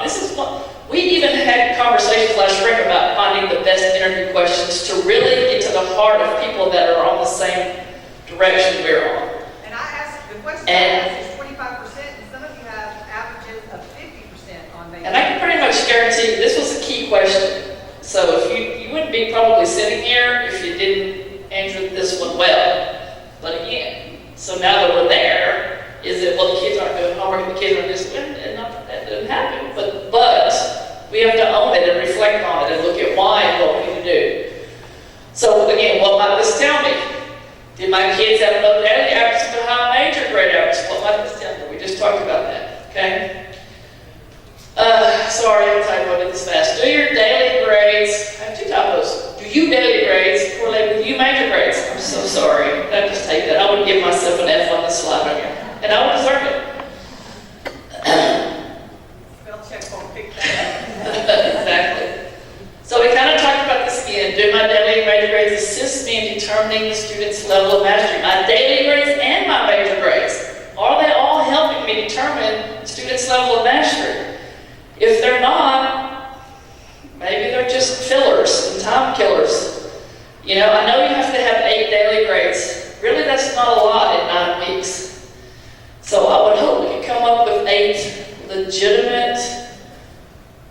this is what we even had conversations last spring about finding the best interview questions to really get to the heart of people that are on the same direction we're on. And I asked, the question I And- asked is 25%, and some of you have averages of 50% on major. And I can pretty much guarantee you, this was a key question. So if you wouldn't be probably sitting here if you didn't answer this one well. But again, so now that we're there, is it, well, the kids aren't doing homework and the kids aren't this, and not that that doesn't happen, but we have to own it and reflect on it and look at why and what we need to do. So again, what might this tell me? Did my kids have low daily averages but high major grade averages? What might this tell me? We just talked about that, okay? Sorry, I'm typing, I did this fast. Do your daily grades, I have two typos. Do you daily grades correlate with you major grades? I'm so sorry. I just take that. I would give myself an F on the slide on here. And I would deserve it. Spell check won't pick that Exactly. So we kind of talked about this again. Do my daily and major grades assist me in determining the student's level of mastery? My daily grades and my major grades. Are they all helping me determine the student's level of mastery? If they're not, maybe they're just fillers and time killers. You know, I know you have to have 8 daily grades. Really, that's not a lot in 9 weeks. So I would hope we could come up with 8 legitimate.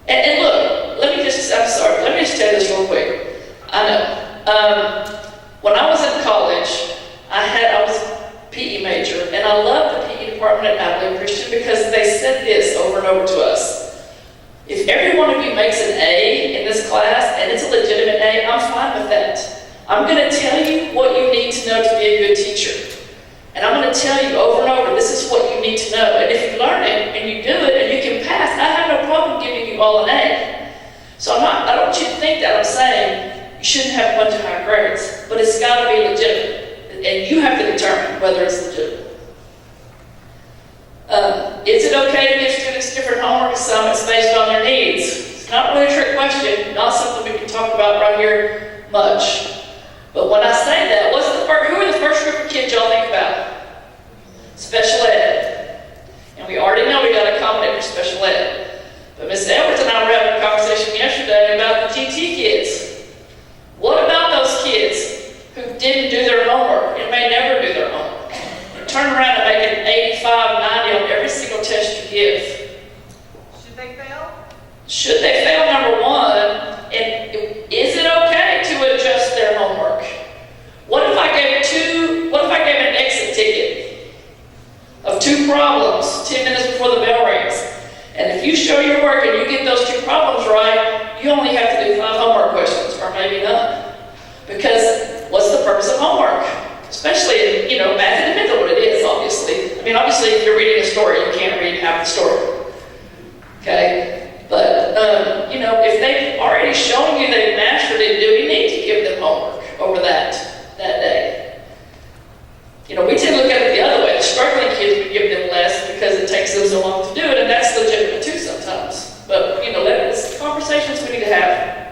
And look, I'm sorry, let me just tell you this real quick. I know. When I was in college, I was a PE major, and I loved the PE department at Abilene Christian because they said this over and over to us. If every one of you makes an A in this class, and it's a legitimate A, I'm fine with that. I'm going to tell you what you need to know to be a good teacher. And I'm going to tell you over and over, this is what you need to know. And if you learn it, and you do it, and you can pass, I have no problem giving you all an A. So I don't want you to think that I'm saying you shouldn't have a bunch of high grades, but it's got to be legitimate. And you have to determine whether it's legitimate. Is it okay to give students different homework assignments based on their needs? It's not really a trick question, not something we can talk about right here much. But when I say that, who are the first group of kids y'all think about? Special ed. And we already know we got to accommodate for special ed. But Ms. Edwards and I were having a conversation yesterday about the GT kids. What about those kids who didn't do their homework and may never do their homework? Turn around and make an 85, 90 on every single test you give. Should they fail? Should they fail, number one? And is it okay to adjust their homework? What if I gave an exit ticket of 2 problems 10 minutes before the bell rings? And if you show your work and you get those 2 problems right, you only have to do 5 homework questions, or maybe none. Because what's the purpose of homework? Especially in, math, it depends on what it is, obviously. I mean, obviously, if you're reading a story, you can't read half the story. Okay? But, if they've already shown you they've mastered it, do we need to give them homework over that day? We tend to look at it the other way. The struggling kids, we give them less because it takes them so long to do it, and that's legitimate too sometimes. But, that's conversations we need to have.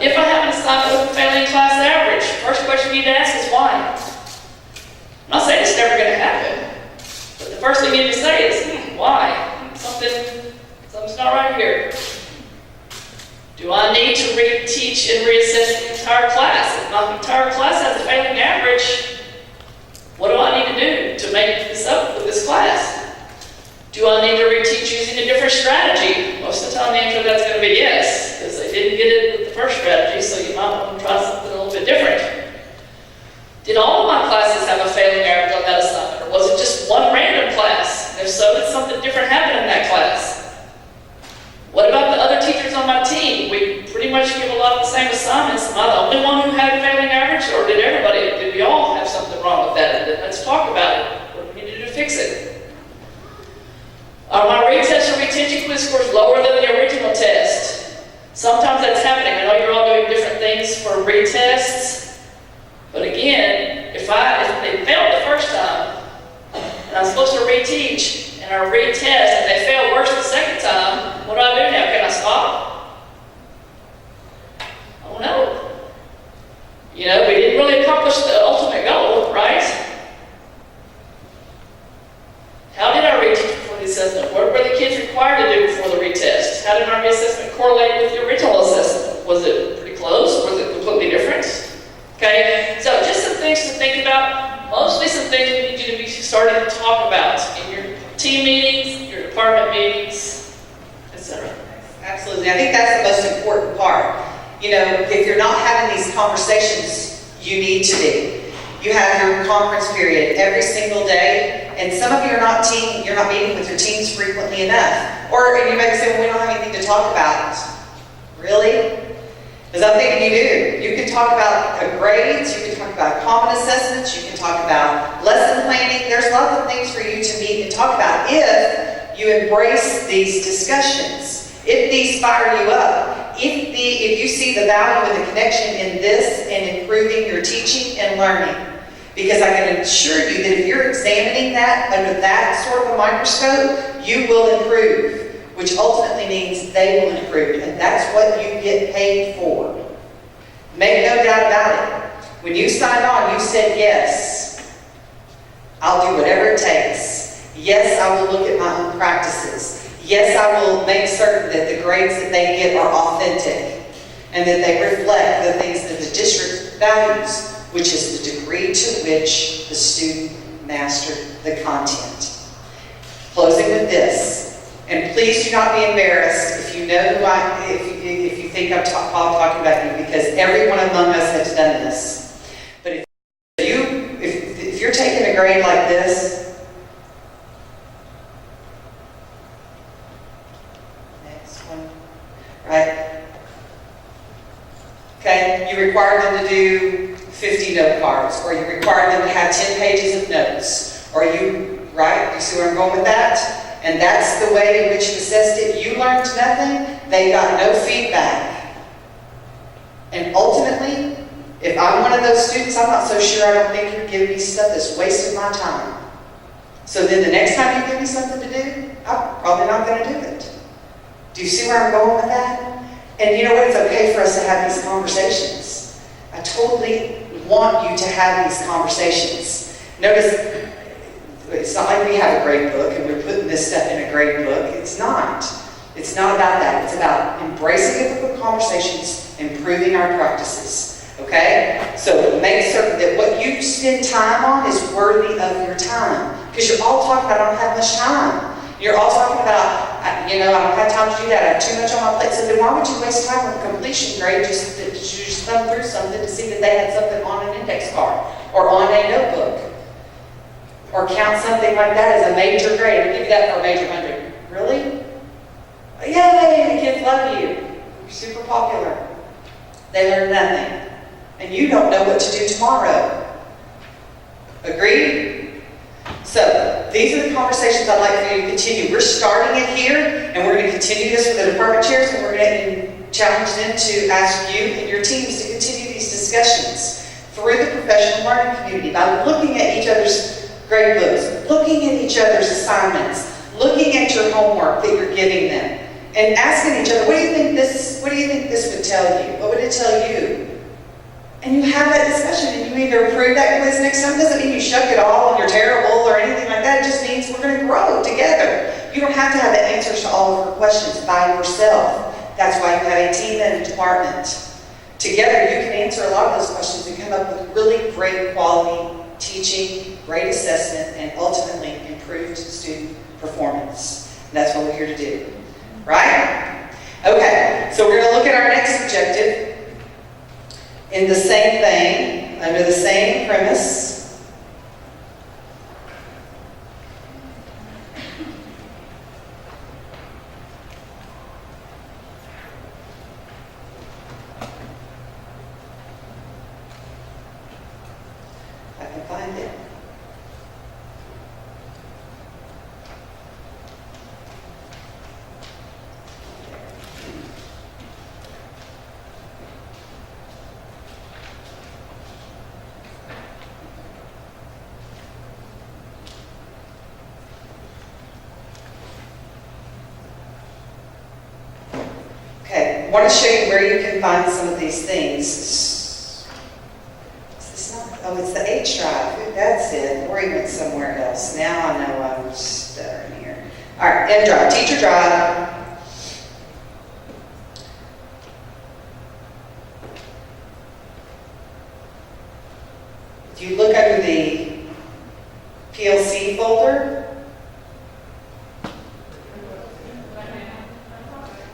If I have an assignment with a failing class average, first question you need to ask is why. I'm not saying it's never going to happen, but the first thing you need to say is, why? Something's not right here. Do I need to reteach and reassess the entire class? If my entire class has a failing average, what do I need to do to make this up with this class? Do I need to reteach using a different strategy? Most of the time the answer to that's going to be yes, because they didn't get it with the first strategy, so you might want to try something a little bit different. Did all of my classes have a failing average on that assignment, or was it just one random class? And if so, did something different happen in that class? What about the other teachers on my team? We pretty much give a lot of the same assignments. Am I the only one who had a failing average, or did we all have something wrong with that? And then let's talk about it. What do we need to do to fix it? Are my retest or retention quiz scores lower than the original test? Sometimes that's happening. I know you're all doing different things for retests, but again, if they failed the first time, and I'm supposed to reteach, and I retest, and they fail worse the second time, what do I do now? Can I stop? Oh no. We didn't really accomplish the ultimate goal, right? How did our reteach before the assessment? What were the kids required to do before the retest? How did our reassessment correlate with the original assessment? Was it pretty close? Was it completely different? Okay, so just some things to think about, mostly some things we need you to be starting to talk about in your team meetings, your department meetings, etc. Absolutely. I think that's the most important part. You know, if you're not having these conversations, you need to be. You have your conference period every single day, and some of you are not meeting with your teams frequently enough. Or you may say, well, we don't have anything to talk about. Really? Because I'm thinking you do. You can talk about grades, you can talk about common assessments, you can talk about lesson planning. There's lots of things for you to meet and talk about if you embrace these discussions. If these fire you up, if you see the value and the connection in this and improving your teaching and learning. Because I can assure you that if you're examining that under that sort of a microscope, you will improve, which ultimately means they will improve, and that's what you get paid for. Make no doubt about it. When you signed on, you said, yes, I'll do whatever it takes. Yes, I will look at my own practices. Yes, I will make certain that the grades that they get are authentic and that they reflect the things that the district values, which is the degree to which the student mastered the content. Closing with this, and please do not be embarrassed if you know who if you think I'm talking about you, because everyone among us has done this. But if you're taking a grade like this, next one, right? Okay, you require them to do 50 note cards, or you require them to have 10 pages of notes, or right? You see where I'm going with that? And that's the way in which you assessed it. You learned nothing, they got no feedback. And ultimately, if I'm one of those students, I'm not so sure I don't think you're giving me stuff that's wasting my time. So then the next time you give me something to do, I'm probably not going to do it. Do you see where I'm going with that? And you know what? It's okay for us to have these conversations. I totally want you to have these conversations. Notice, it's not like we have a grade book and we're putting this stuff in a grade book. It's not. It's not about that. It's about embracing difficult conversations, improving our practices. Okay? So make certain that what you spend time on is worthy of your time. Because you're all talking about, I don't have much time. You're all talking about, I don't have time to do that. I have too much on my plate. So then why would you waste time with a completion grade just thumb through something to see that they had something on an index card or on a notebook? Or count something like that as a major grade. I'll give you that for a major 100. Really? Yay, the kids love you. You're super popular. They learn nothing. And you don't know what to do tomorrow. Agreed? So, these are the conversations I'd like for you to continue. We're starting it here, and we're going to continue this with the department chairs, and we're going to challenge them to ask you and your teams to continue these discussions through the professional learning community by looking at each other's grade books, looking at each other's assignments, looking at your homework that you're giving them, and asking each other, what do you think this would tell you? What would it tell you? And you have that discussion, and you either approve that quiz next time. It doesn't mean you shuck it all and you're terrible or anything like that. It just means we're going to grow together. You don't have to have the answers to all of your questions by yourself. That's why you have a team and a department. Together, you can answer a lot of those questions and come up with really great quality teaching, great assessment, and ultimately improved student performance. And that's what we're here to do. Right? Okay, so we're going to look at our next objective in the same vein, under the same premise. I can find it. I want to show you where you can find some of these things. Is this not? Oh, it's the H drive. That's it. Lori went somewhere else. Now I know I'm stuttering here. All right, M drive, teacher drive.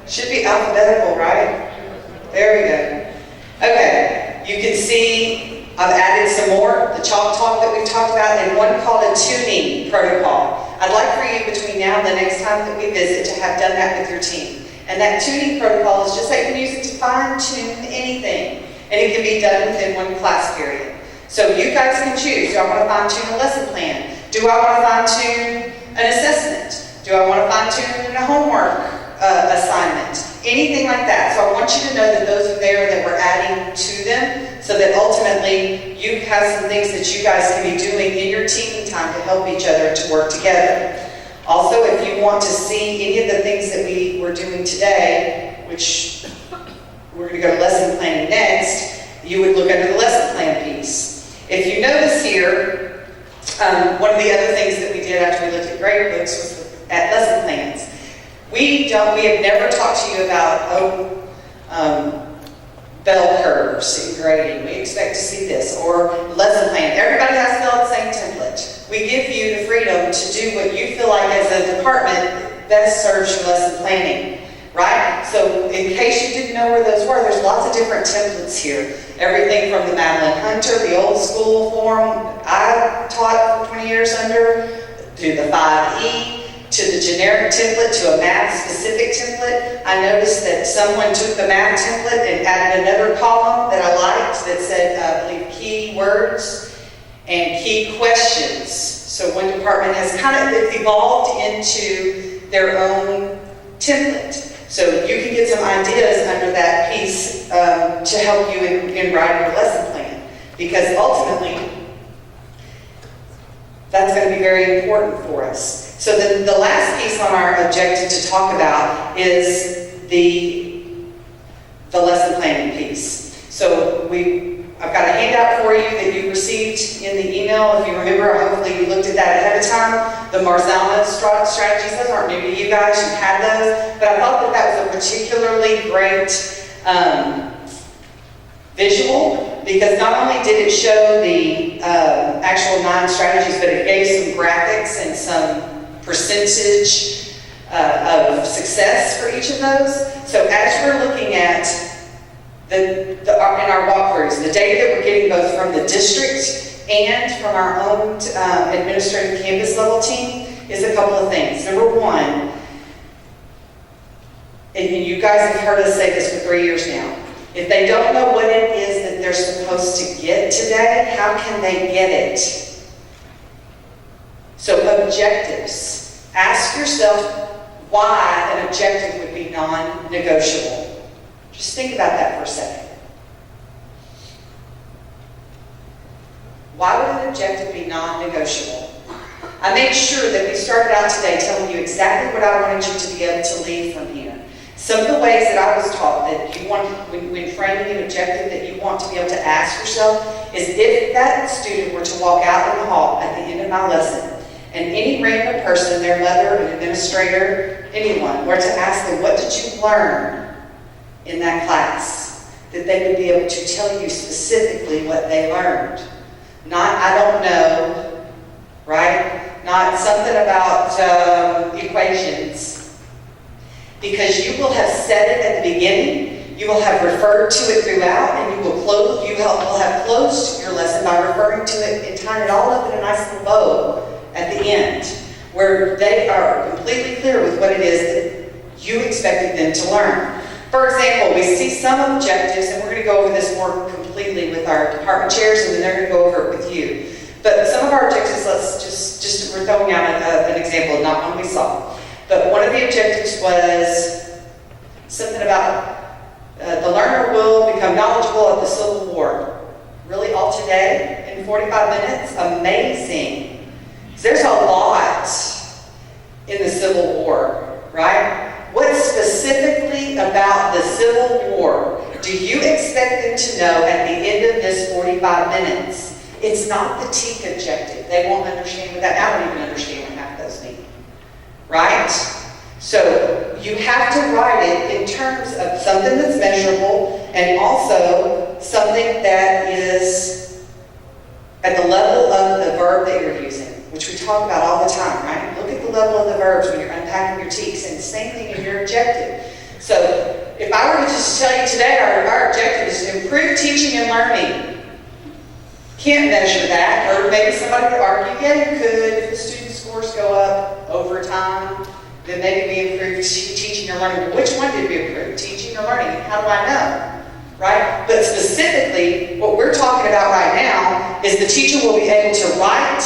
Should be alphabetical, right? There we go. Okay, you can see I've added some more, the chalk talk that we've talked about, and one called a tuning protocol. I'd like for you between now and the next time that we visit to have done that with your team. And that tuning protocol is just like you can use it to fine-tune anything. And it can be done within one class period. So you guys can choose. Do I want to fine-tune a lesson plan? Do I want to fine-tune an assessment? Do I want to fine-tune a homework assignment? Anything like that. So I want you to know that those are there that we're adding to them so that ultimately you have some things that you guys can be doing in your team time to help each other to work together. Also, if you want to see any of the things that we were doing today, which we're going to go to lesson planning next, you would look under the lesson plan piece. If you notice here, one of the other things that we did after we looked at grade books was at lesson plans. We have never talked to you about bell curves in grading. We expect to see this, or lesson plan. Everybody has to fill out the same template. We give you the freedom to do what you feel like as a department best serves your lesson planning, right? So in case you didn't know where those were, there's lots of different templates here. Everything from the Madeline Hunter, the old school form I taught for 20 years under, to the 5E, to the generic template, to a math-specific template. I noticed that someone took the math template and added another column that I liked that said, I believe, key words and key questions. So one department has kind of evolved into their own template. So you can get some ideas under that piece to help you in writing your lesson plan. Because ultimately, that's going to be very important for us. So the last piece on our objective to talk about is the lesson planning piece. So I've got a handout for you that you received in the email. If you remember, hopefully you looked at that ahead of time. The Marzana strategies, those aren't new to you guys, you've had those. But I thought that was a particularly great visual, because not only did it show the actual 9 strategies, but it gave some graphics and some percentage of success for each of those. So as we're looking at in our walkthroughs, the data that we're getting both from the district and from our own administrative campus level team is a couple of things. Number one, and you guys have heard us say this for 3 years now, if they don't know what it is that they're supposed to get today, how can they get it? So objectives. Ask yourself why an objective would be non-negotiable. Just think about that for a second. Why would an objective be non-negotiable? I made sure that we started out today telling you exactly what I wanted you to be able to leave from here. Some of the ways that I was taught that you want, when framing an objective, that you want to be able to ask yourself is, if that student were to walk out in the hall at the end of my lesson, and any random person, their mother, an administrator, anyone, were to ask them, what did you learn in that class? That they would be able to tell you specifically what they learned. Not, I don't know, right? Not something about equations. Because you will have said it at the beginning, you will have referred to it throughout, and you will have closed your lesson by referring to it and tying it all up in a nice little bow at the end, where they are completely clear with what it is that you expected them to learn. For example, we see some objectives, and we're going to go over this more completely with our department chairs, and then they're going to go over it with you. But some of our objectives, let's just we're throwing out an example, not one we saw. But one of the objectives was something about the learner will become knowledgeable of the Civil War. Really, all today in 45 minutes? Amazing. There's a lot in the Civil War, right? What specifically about the Civil War do you expect them to know at the end of this 45 minutes? It's not the TEAC objective. They won't understand what that, I don't even understand what half of those mean, right? So you have to write it in terms of something that's measurable and also something that is at the level of the verb that you're using, which we talk about all the time, right? Look at the level of the verbs when you're unpacking your TEACs, and the same thing in your objective. So if I were to just tell you today, our objective is to improve teaching and learning. Can't measure that, or maybe somebody could argue, yeah, you could, if the student scores go up over time, then maybe we improve teaching or learning. But which one did we improve, teaching or learning? How do I know? Right? But specifically, what we're talking about right now is the teacher will be able to write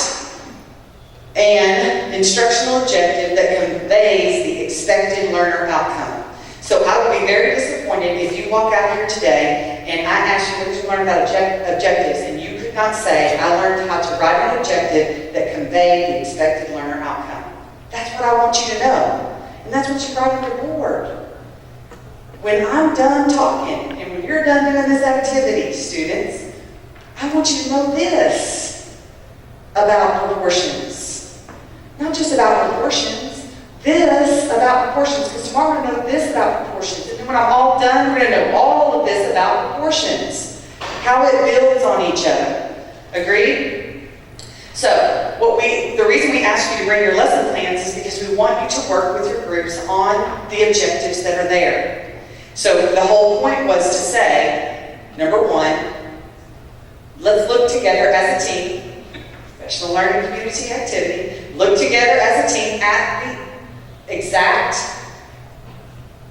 an instructional objective that conveys the expected learner outcome. So I would be very disappointed if you walk out here today and I ask you what you learned about objectives and you could not say, I learned how to write an objective that conveyed the expected learner outcome. That's what I want you to know. And that's what you write on your board. When I'm done talking and when you're done doing this activity, students, I want you to know this about proportions. Not just about proportions, this about proportions, because tomorrow we're going to know this about proportions. And then when I'm all done, we're going to know all of this about proportions. How it builds on each other. Agreed? So, the reason we ask you to bring your lesson plans is because we want you to work with your groups on the objectives that are there. So the whole point was to say, number one, let's look together as a team, professional learning community activity, look together as a team at the exact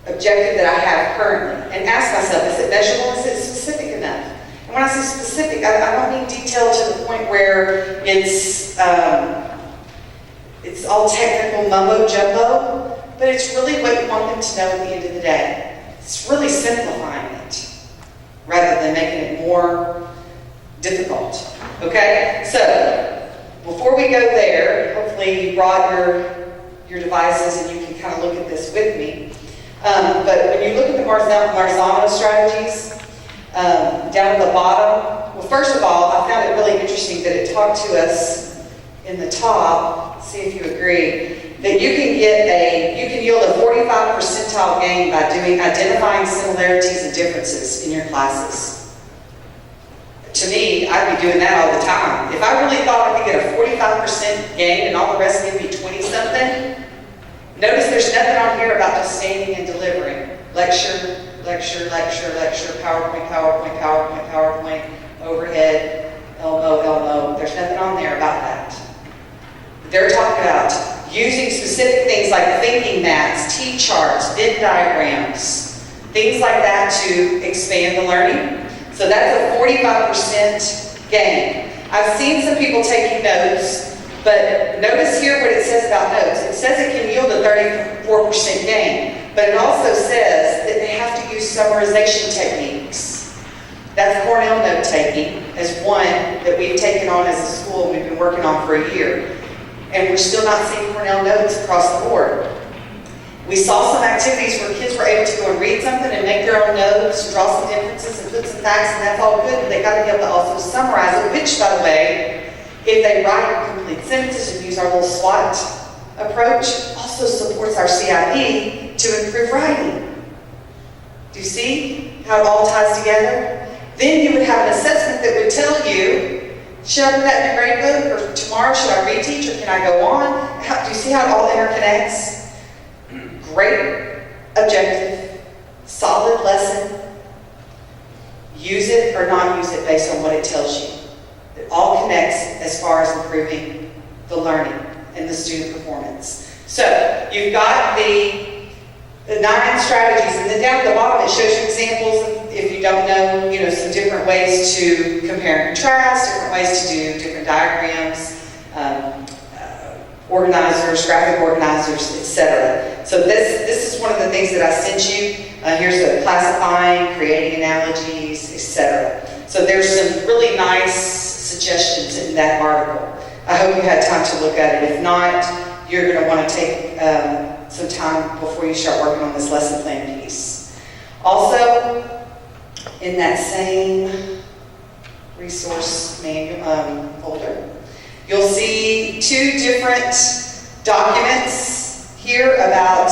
objective that I have currently and ask myself, is it measurable, is it specific enough? And when I say specific, I don't mean detailed to the point where it's all technical mumbo jumbo, but it's really what you want them to know at the end of the day. It's really simplifying it rather than making it more difficult. Okay? So, before we go there, hopefully you brought your devices and you can kind of look at this with me. But when you look at the Marzano strategies, down at the bottom, well, first of all, I found it really interesting that it talked to us in the top, see if you agree, that you can yield a 45 percentile gain by identifying similarities and differences in your classes. To me, I'd be doing that all the time. If I really thought I could get a 45% gain and all the rest give me 20-something, notice there's nothing on here about just standing and delivering. Lecture, lecture, lecture, lecture, PowerPoint, PowerPoint, PowerPoint, PowerPoint, overhead, elbow, elbow. There's nothing on there about that. They're talking about using specific things like thinking mats, T-charts, Venn diagrams, things like that to expand the learning. So that's a 45% gain. I've seen some people taking notes, but notice here what it says about notes. It says it can yield a 34% gain, but it also says that they have to use summarization techniques. That's Cornell note-taking as one that we've taken on as a school and we've been working on for a year. And we're still not seeing Cornell notes across the board. We saw some activities where kids were able to go and read something and make their own notes, draw some inferences and put some facts, and that's all good, but they got to be able to also summarize it, which, by the way, if they write complete sentences and use our little SWOT approach, also supports our CIP to improve writing. Do you see how it all ties together? Then you would have an assessment that would tell you, should I put that in a grade book, or tomorrow should I reteach, or can I go on? Do you see how it all interconnects? Great objective, solid lesson. Use it or not use it based on what it tells you. It all connects as far as improving the learning and the student performance. So you've got the 9 strategies, and then down at the bottom it shows you examples of, if you don't know, some different ways to compare and contrast, different ways to do different diagrams, organizers, graphic organizers, etc. So this is one of the things that I sent you. Here's the classifying, creating analogies, etc. So there's some really nice suggestions in that article. I hope you had time to look at it. If not, you're going to want to take some time before you start working on this lesson plan piece. Also, in that same resource manual folder, you'll see 2 different documents here about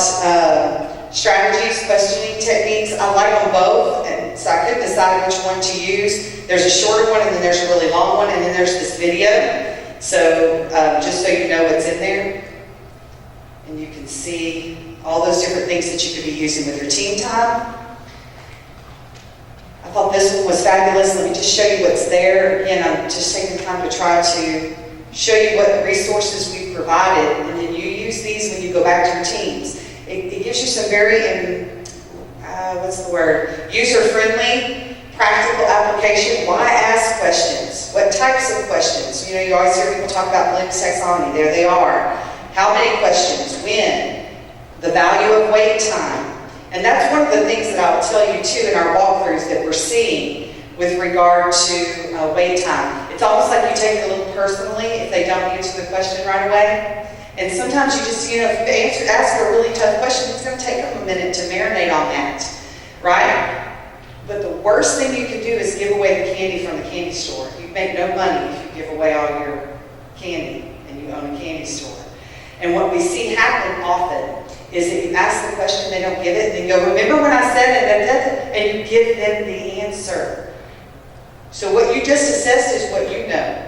strategies, questioning techniques. I like them both, and so I couldn't decide which one to use. There's a shorter one, and then there's a really long one, and then there's this video. So just so you know what's in there. and you can see all those different things that you could be using with your team time. I thought this one was fabulous. Let me just show you what's there. Again, I'm just taking time to try to show you what resources we've provided, and then you use these when you go back to your teams. It gives you some very, user-friendly, practical application. Why ask questions? What types of questions? You always hear people talk about Bloom's taxonomy. There they are. How many questions? When? The value of wait time. And that's one of the things that I'll tell you too in our walkthroughs that we're seeing with regard to wait time. It's almost like you take it a little personally if they don't answer the question right away. And sometimes you just, if you ask a really tough question, it's going to take them a minute to marinate on that, right? But the worst thing you can do is give away the candy from the candy store. You make no money if you give away all your candy and you own a candy store. And what we see happen often is that you ask the question, they don't give it, and then go, remember when I said it, and you give them the answer. So what you just assessed is what you know.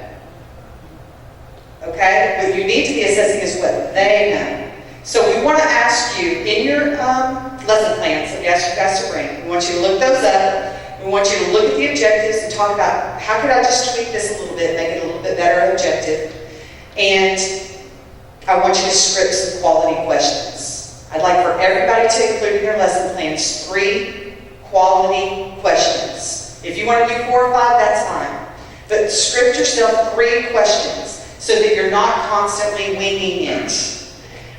Okay? What you need to be assessing is what they know. So we want to ask you, in your lesson plans that we asked you guys to bring, we want you to look those up. We want you to look at the objectives and talk about, how could I just tweak this a little bit, make it a little bit better objective. And I want you to script some quality questions. I'd like for everybody to include in their lesson plans 3 quality questions. If you want to do 4 or 5, that's fine. But script yourself 3 questions so that you're not constantly winging it.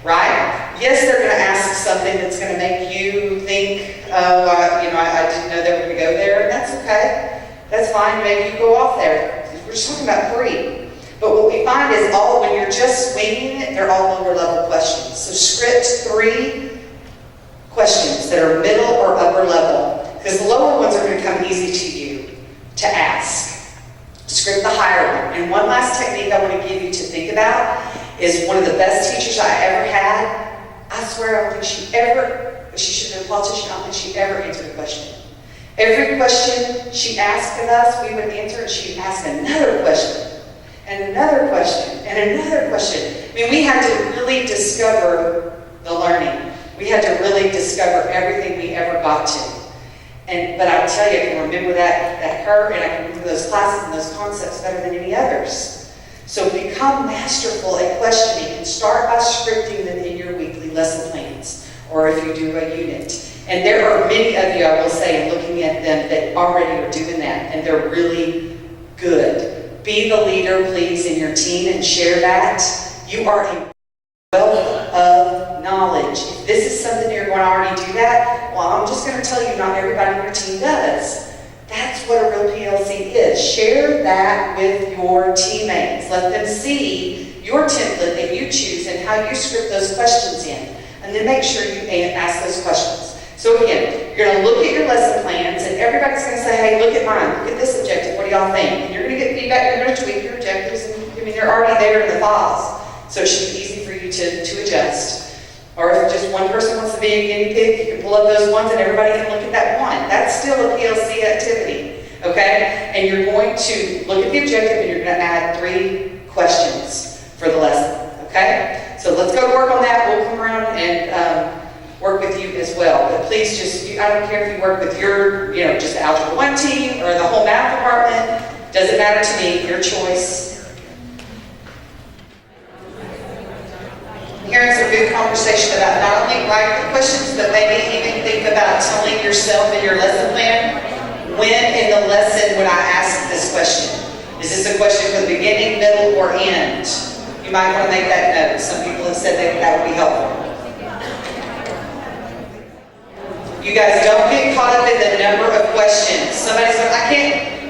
Right? Yes, they're going to ask something that's going to make you think, oh, I didn't know they were going to go there, and that's okay. That's fine. Maybe you go off there. We're just talking about 3. But what we find is when you're just winging it, they're all lower level questions. So script 3 questions that are middle or upper level, because the lower ones are going to come easy to you to ask. Script the higher one. And one last technique I want to give you to think about is one of the best teachers I ever had. I swear I don't think she should have been a politician, I don't think she ever answered a question. Every question she asked of us, we would answer, and she'd ask another question, and another question, and another question. I mean, we had to really discover the learning. We had to really discover everything we ever got to. But I tell you, I can remember that her, and I can remember those classes and those concepts better than any others. So become masterful at questioning and start by scripting them in your weekly lesson plans, or if you do a unit. And there are many of you, I will say, and looking at them, that already are doing that, and they're really good. Be the leader, please, in your team and share that. You are a wealth of knowledge. If this is something you're going to already do that, well, I'm just going to tell you, not everybody on your team does. That's what a real PLC is. Share that with your teammates. Let them see your template that you choose and how you script those questions in. And then make sure you ask those questions. So again, you're going to look at your lesson plans, and everybody's going to say, hey, look at mine, look at this objective, what do y'all think? And you're going to get feedback, you're going to tweak your objectives, and they're already there in the files. So it should be easy for you to adjust. Or if just one person wants to be a guinea pig, you can pull up those ones and everybody can look at that one. That's still a PLC activity, okay? And you're going to look at the objective and you're going to add 3 questions for the lesson, okay? So let's go to work on that. We'll come around and work with you as well. But please I don't care if you work with your, just the Algebra 1 team or the whole math department. Doesn't matter to me, your choice. Hearing some good conversation about not only writing the questions, but maybe even think about telling yourself in your lesson plan, when in the lesson would I ask this question? Is this a question for the beginning, middle, or end? You might want to make that note. Some people have said that would be helpful. You guys don't get caught up in the number of questions. Somebody said,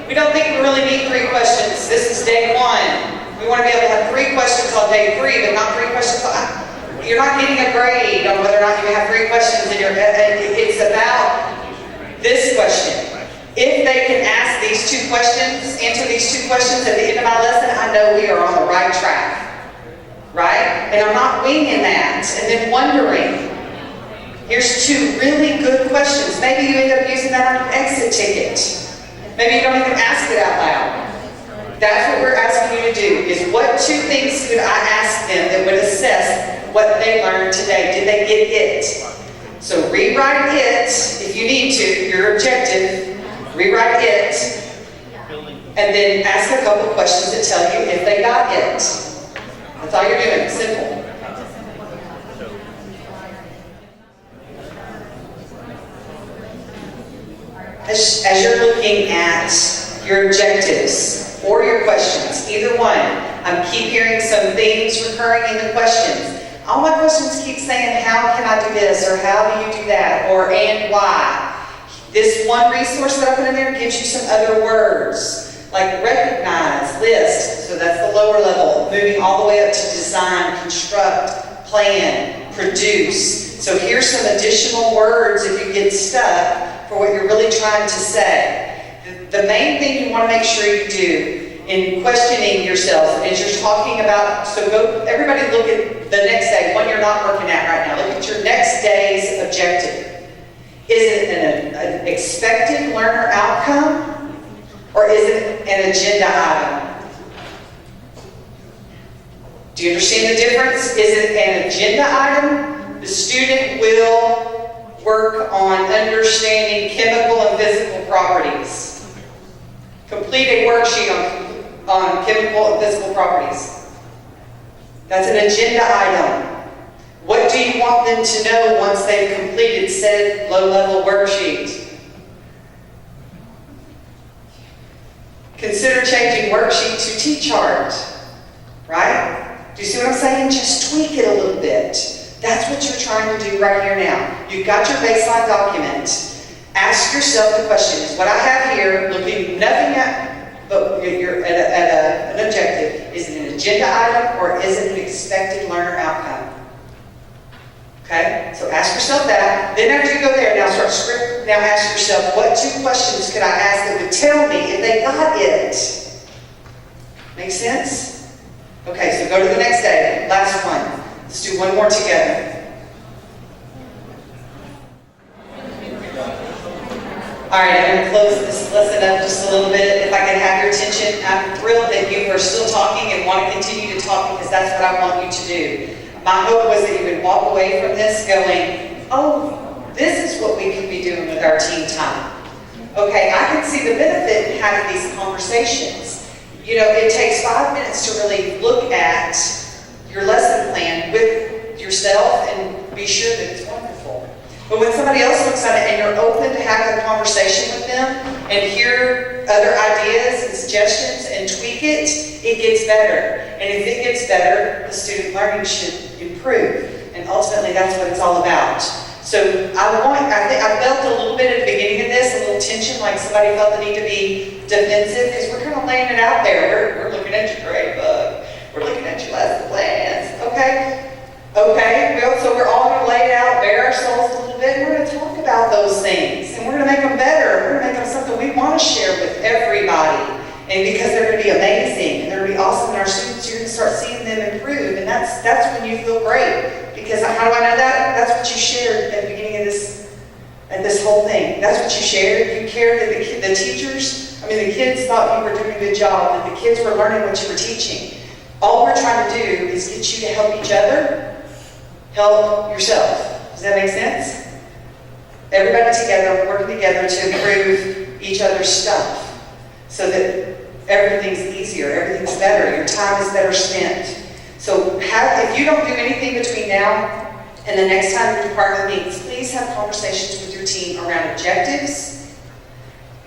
we don't think we really need 3 questions. This is day 1. We want to be able to have 3 questions on day 3, but not 3 questions on... You're not getting a grade on whether or not you have 3 questions in your head. It's about this question. If they can ask these 2 questions, answer these 2 questions at the end of my lesson, I know we are on the right track. Right? And I'm not winging that and then wondering. Here's 2 really good questions. Maybe you end up using that on your exit ticket. Maybe you don't even ask it out loud. That's what we're asking you to do, is what 2 things could I ask them that would assess what they learned today. Did they get it? So rewrite it, if you need to, your objective, rewrite it, and then ask a couple questions that tell you if they got it. That's all you're doing, simple. As you're looking at your objectives or your questions, either one, I keep hearing some themes recurring in the questions. All my questions keep saying, how can I do this, or how do you do that, or and why. This one resource that I put in there gives you some other words, like recognize, list, so that's the lower level, moving all the way up to design, construct, plan, produce. So here's some additional words if you get stuck for what you're really trying to say. The main thing you want to make sure you do in questioning yourself is you're talking about, so go, everybody look at the next day, one you're not working at right now. Look at your next day's objective. Is it an expected learner outcome, or is it an agenda item? Do you understand the difference? Is it an agenda item? The student will work on understanding chemical and physical properties. Complete a worksheet on chemical and physical properties. That's an agenda item. What do you want them to know once they've completed said low-level worksheet? Consider changing worksheet to T-chart, right? Do you see what I'm saying? Just tweak it a little bit. That's what you're trying to do right here now. You've got your baseline document. Ask yourself the question, what I have here, looking nothing at, but you're at an objective, is it an agenda item or is it an expected learner outcome? Okay, so ask yourself that. Then after you go there, now start script. Now ask yourself, what 2 questions could I ask that would tell me if they got it? Make sense? Okay, so go to the next day. Last one. Let's do one more together. All right, I'm going to close this lesson up just a little bit. If I can have your attention, I'm thrilled that you are still talking and want to continue to talk because that's what I want you to do. My hope was that you would walk away from this going, oh, this is what we could be doing with our team time. Okay, I can see the benefit in having these conversations. You know, it takes 5 minutes to really look at your lesson plan with yourself and be sure that it's wonderful. But when somebody else looks at it and you're open to having a conversation with them and hear other ideas and suggestions and tweak it, it gets better. And if it gets better, the student learning should improve. And ultimately, that's what it's all about. So I felt a little bit at the beginning of this, a little tension, like somebody felt the need to be defensive, because we're kind of laying it out there. We're looking at your grade book. We're looking at your lesson plans. Okay? Okay, so we're all going to lay it out, bare ourselves a little bit, and we're going to talk about those things. And we're going to make them better. We're going to make them something we want to share with everybody. And because they're going to be amazing, and they're going to be awesome, and our students, you're going to start seeing them improve. And that's when you feel great. Because how do I know that? That's what you shared at the beginning of this whole thing. That's what you shared. You cared that the teachers, the kids thought you were doing a good job, that the kids were learning what you were teaching. All we're trying to do is get you to help each other, help yourself. Does that make sense? Everybody together, working together to improve each other's stuff so that everything's easier, everything's better, your time is better spent. So if you don't do anything between now and the next time your department meets, please have conversations with your team around objectives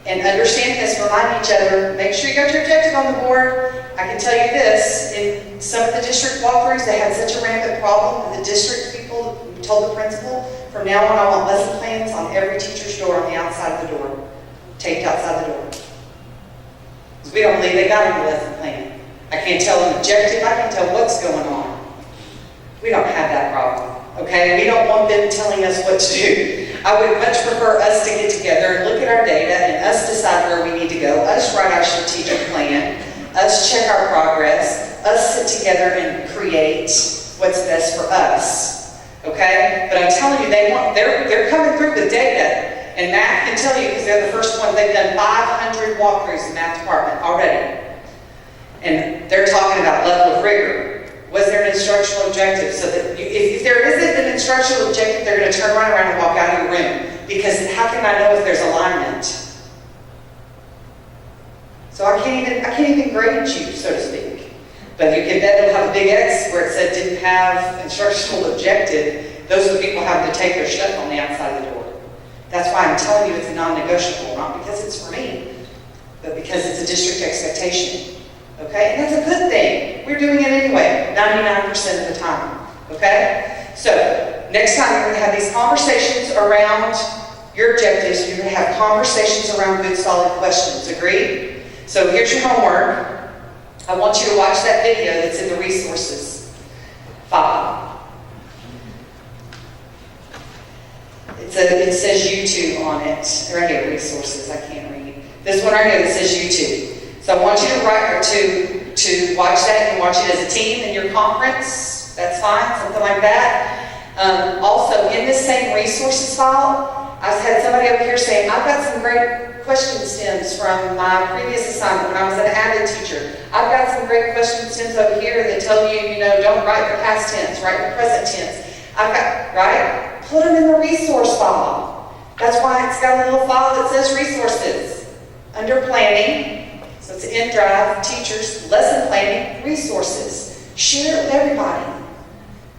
and understand this, remind each other, make sure you got your objective on the board. I can tell you this, in some of the district walkthroughs, they had such a rampant problem that the district people told the principal, from now on I want lesson plans on every teacher's door on the outside of the door, taped outside the door. Because we don't believe they got any lesson plan. I can't tell an objective, I can tell what's going on. We don't have that problem, okay? We don't want them telling us what to do. I would much prefer us to get together and look at our data and us decide where we need to go, us write our strategic plan, us check our progress, us sit together and create what's best for us, okay? But I'm telling you, they're coming through with data, and math can tell you, because they're the first one, they've done 500 walkthroughs in the math department already. And they're talking about level of rigor. Was there an instructional objective? So that if there isn't an instructional objective, they're going to turn around and walk out of your room. Because how can I know if there's alignment? So I can't even grade you, so to speak. But you can bet it'll have a big X where it said didn't have instructional objective. Those are the people having to take their stuff on the outside of the door. That's why I'm telling you it's a non-negotiable, not because it's for me, but because it's a district expectation. Okay? And that's a good thing. We're doing it anyway, 99% of the time. Okay? So, next time you're going to have these conversations around your objectives. You're going to have conversations around good, solid questions. Agreed? So, here's your homework. I want you to watch that video that's in the resources file. It says YouTube on it. Right here, resources. I can't read. This one right here that says YouTube. So I want you to watch that. You can watch it as a team in your conference. That's fine, something like that. Also, in this same resources file, I've had somebody over here saying, I've got some great question stems from my previous assignment when I was an avid teacher. I've got some great question stems over here that tell you, don't write the past tense, write the present tense. right? Put them in the resource file. That's why it's got a little file that says resources. Under planning, so it's in Drive, teachers, lesson planning, resources. Share it with everybody.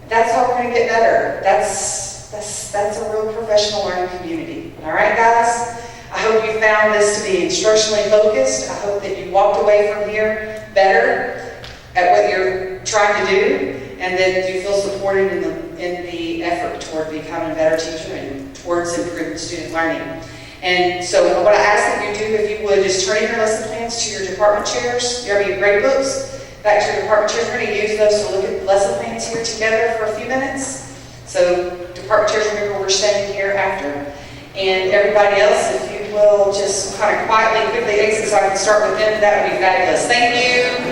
That's how we're going to get better. That's a real professional learning community. All right, guys? I hope you found this to be instructionally focused. I hope that you walked away from here better at what you're trying to do, and that you feel supported in the effort toward becoming a better teacher and towards improving student learning. And so what I ask that you do, if you would, just turn in your lesson plans to your department chairs, your grade books, back to your department chairs. We're going to use those to look at lesson plans here together for a few minutes. So department chairs, remember we're standing here after. And everybody else, if you will just kind of quietly, quickly exit so I can start with them, that would be fabulous. Thank you.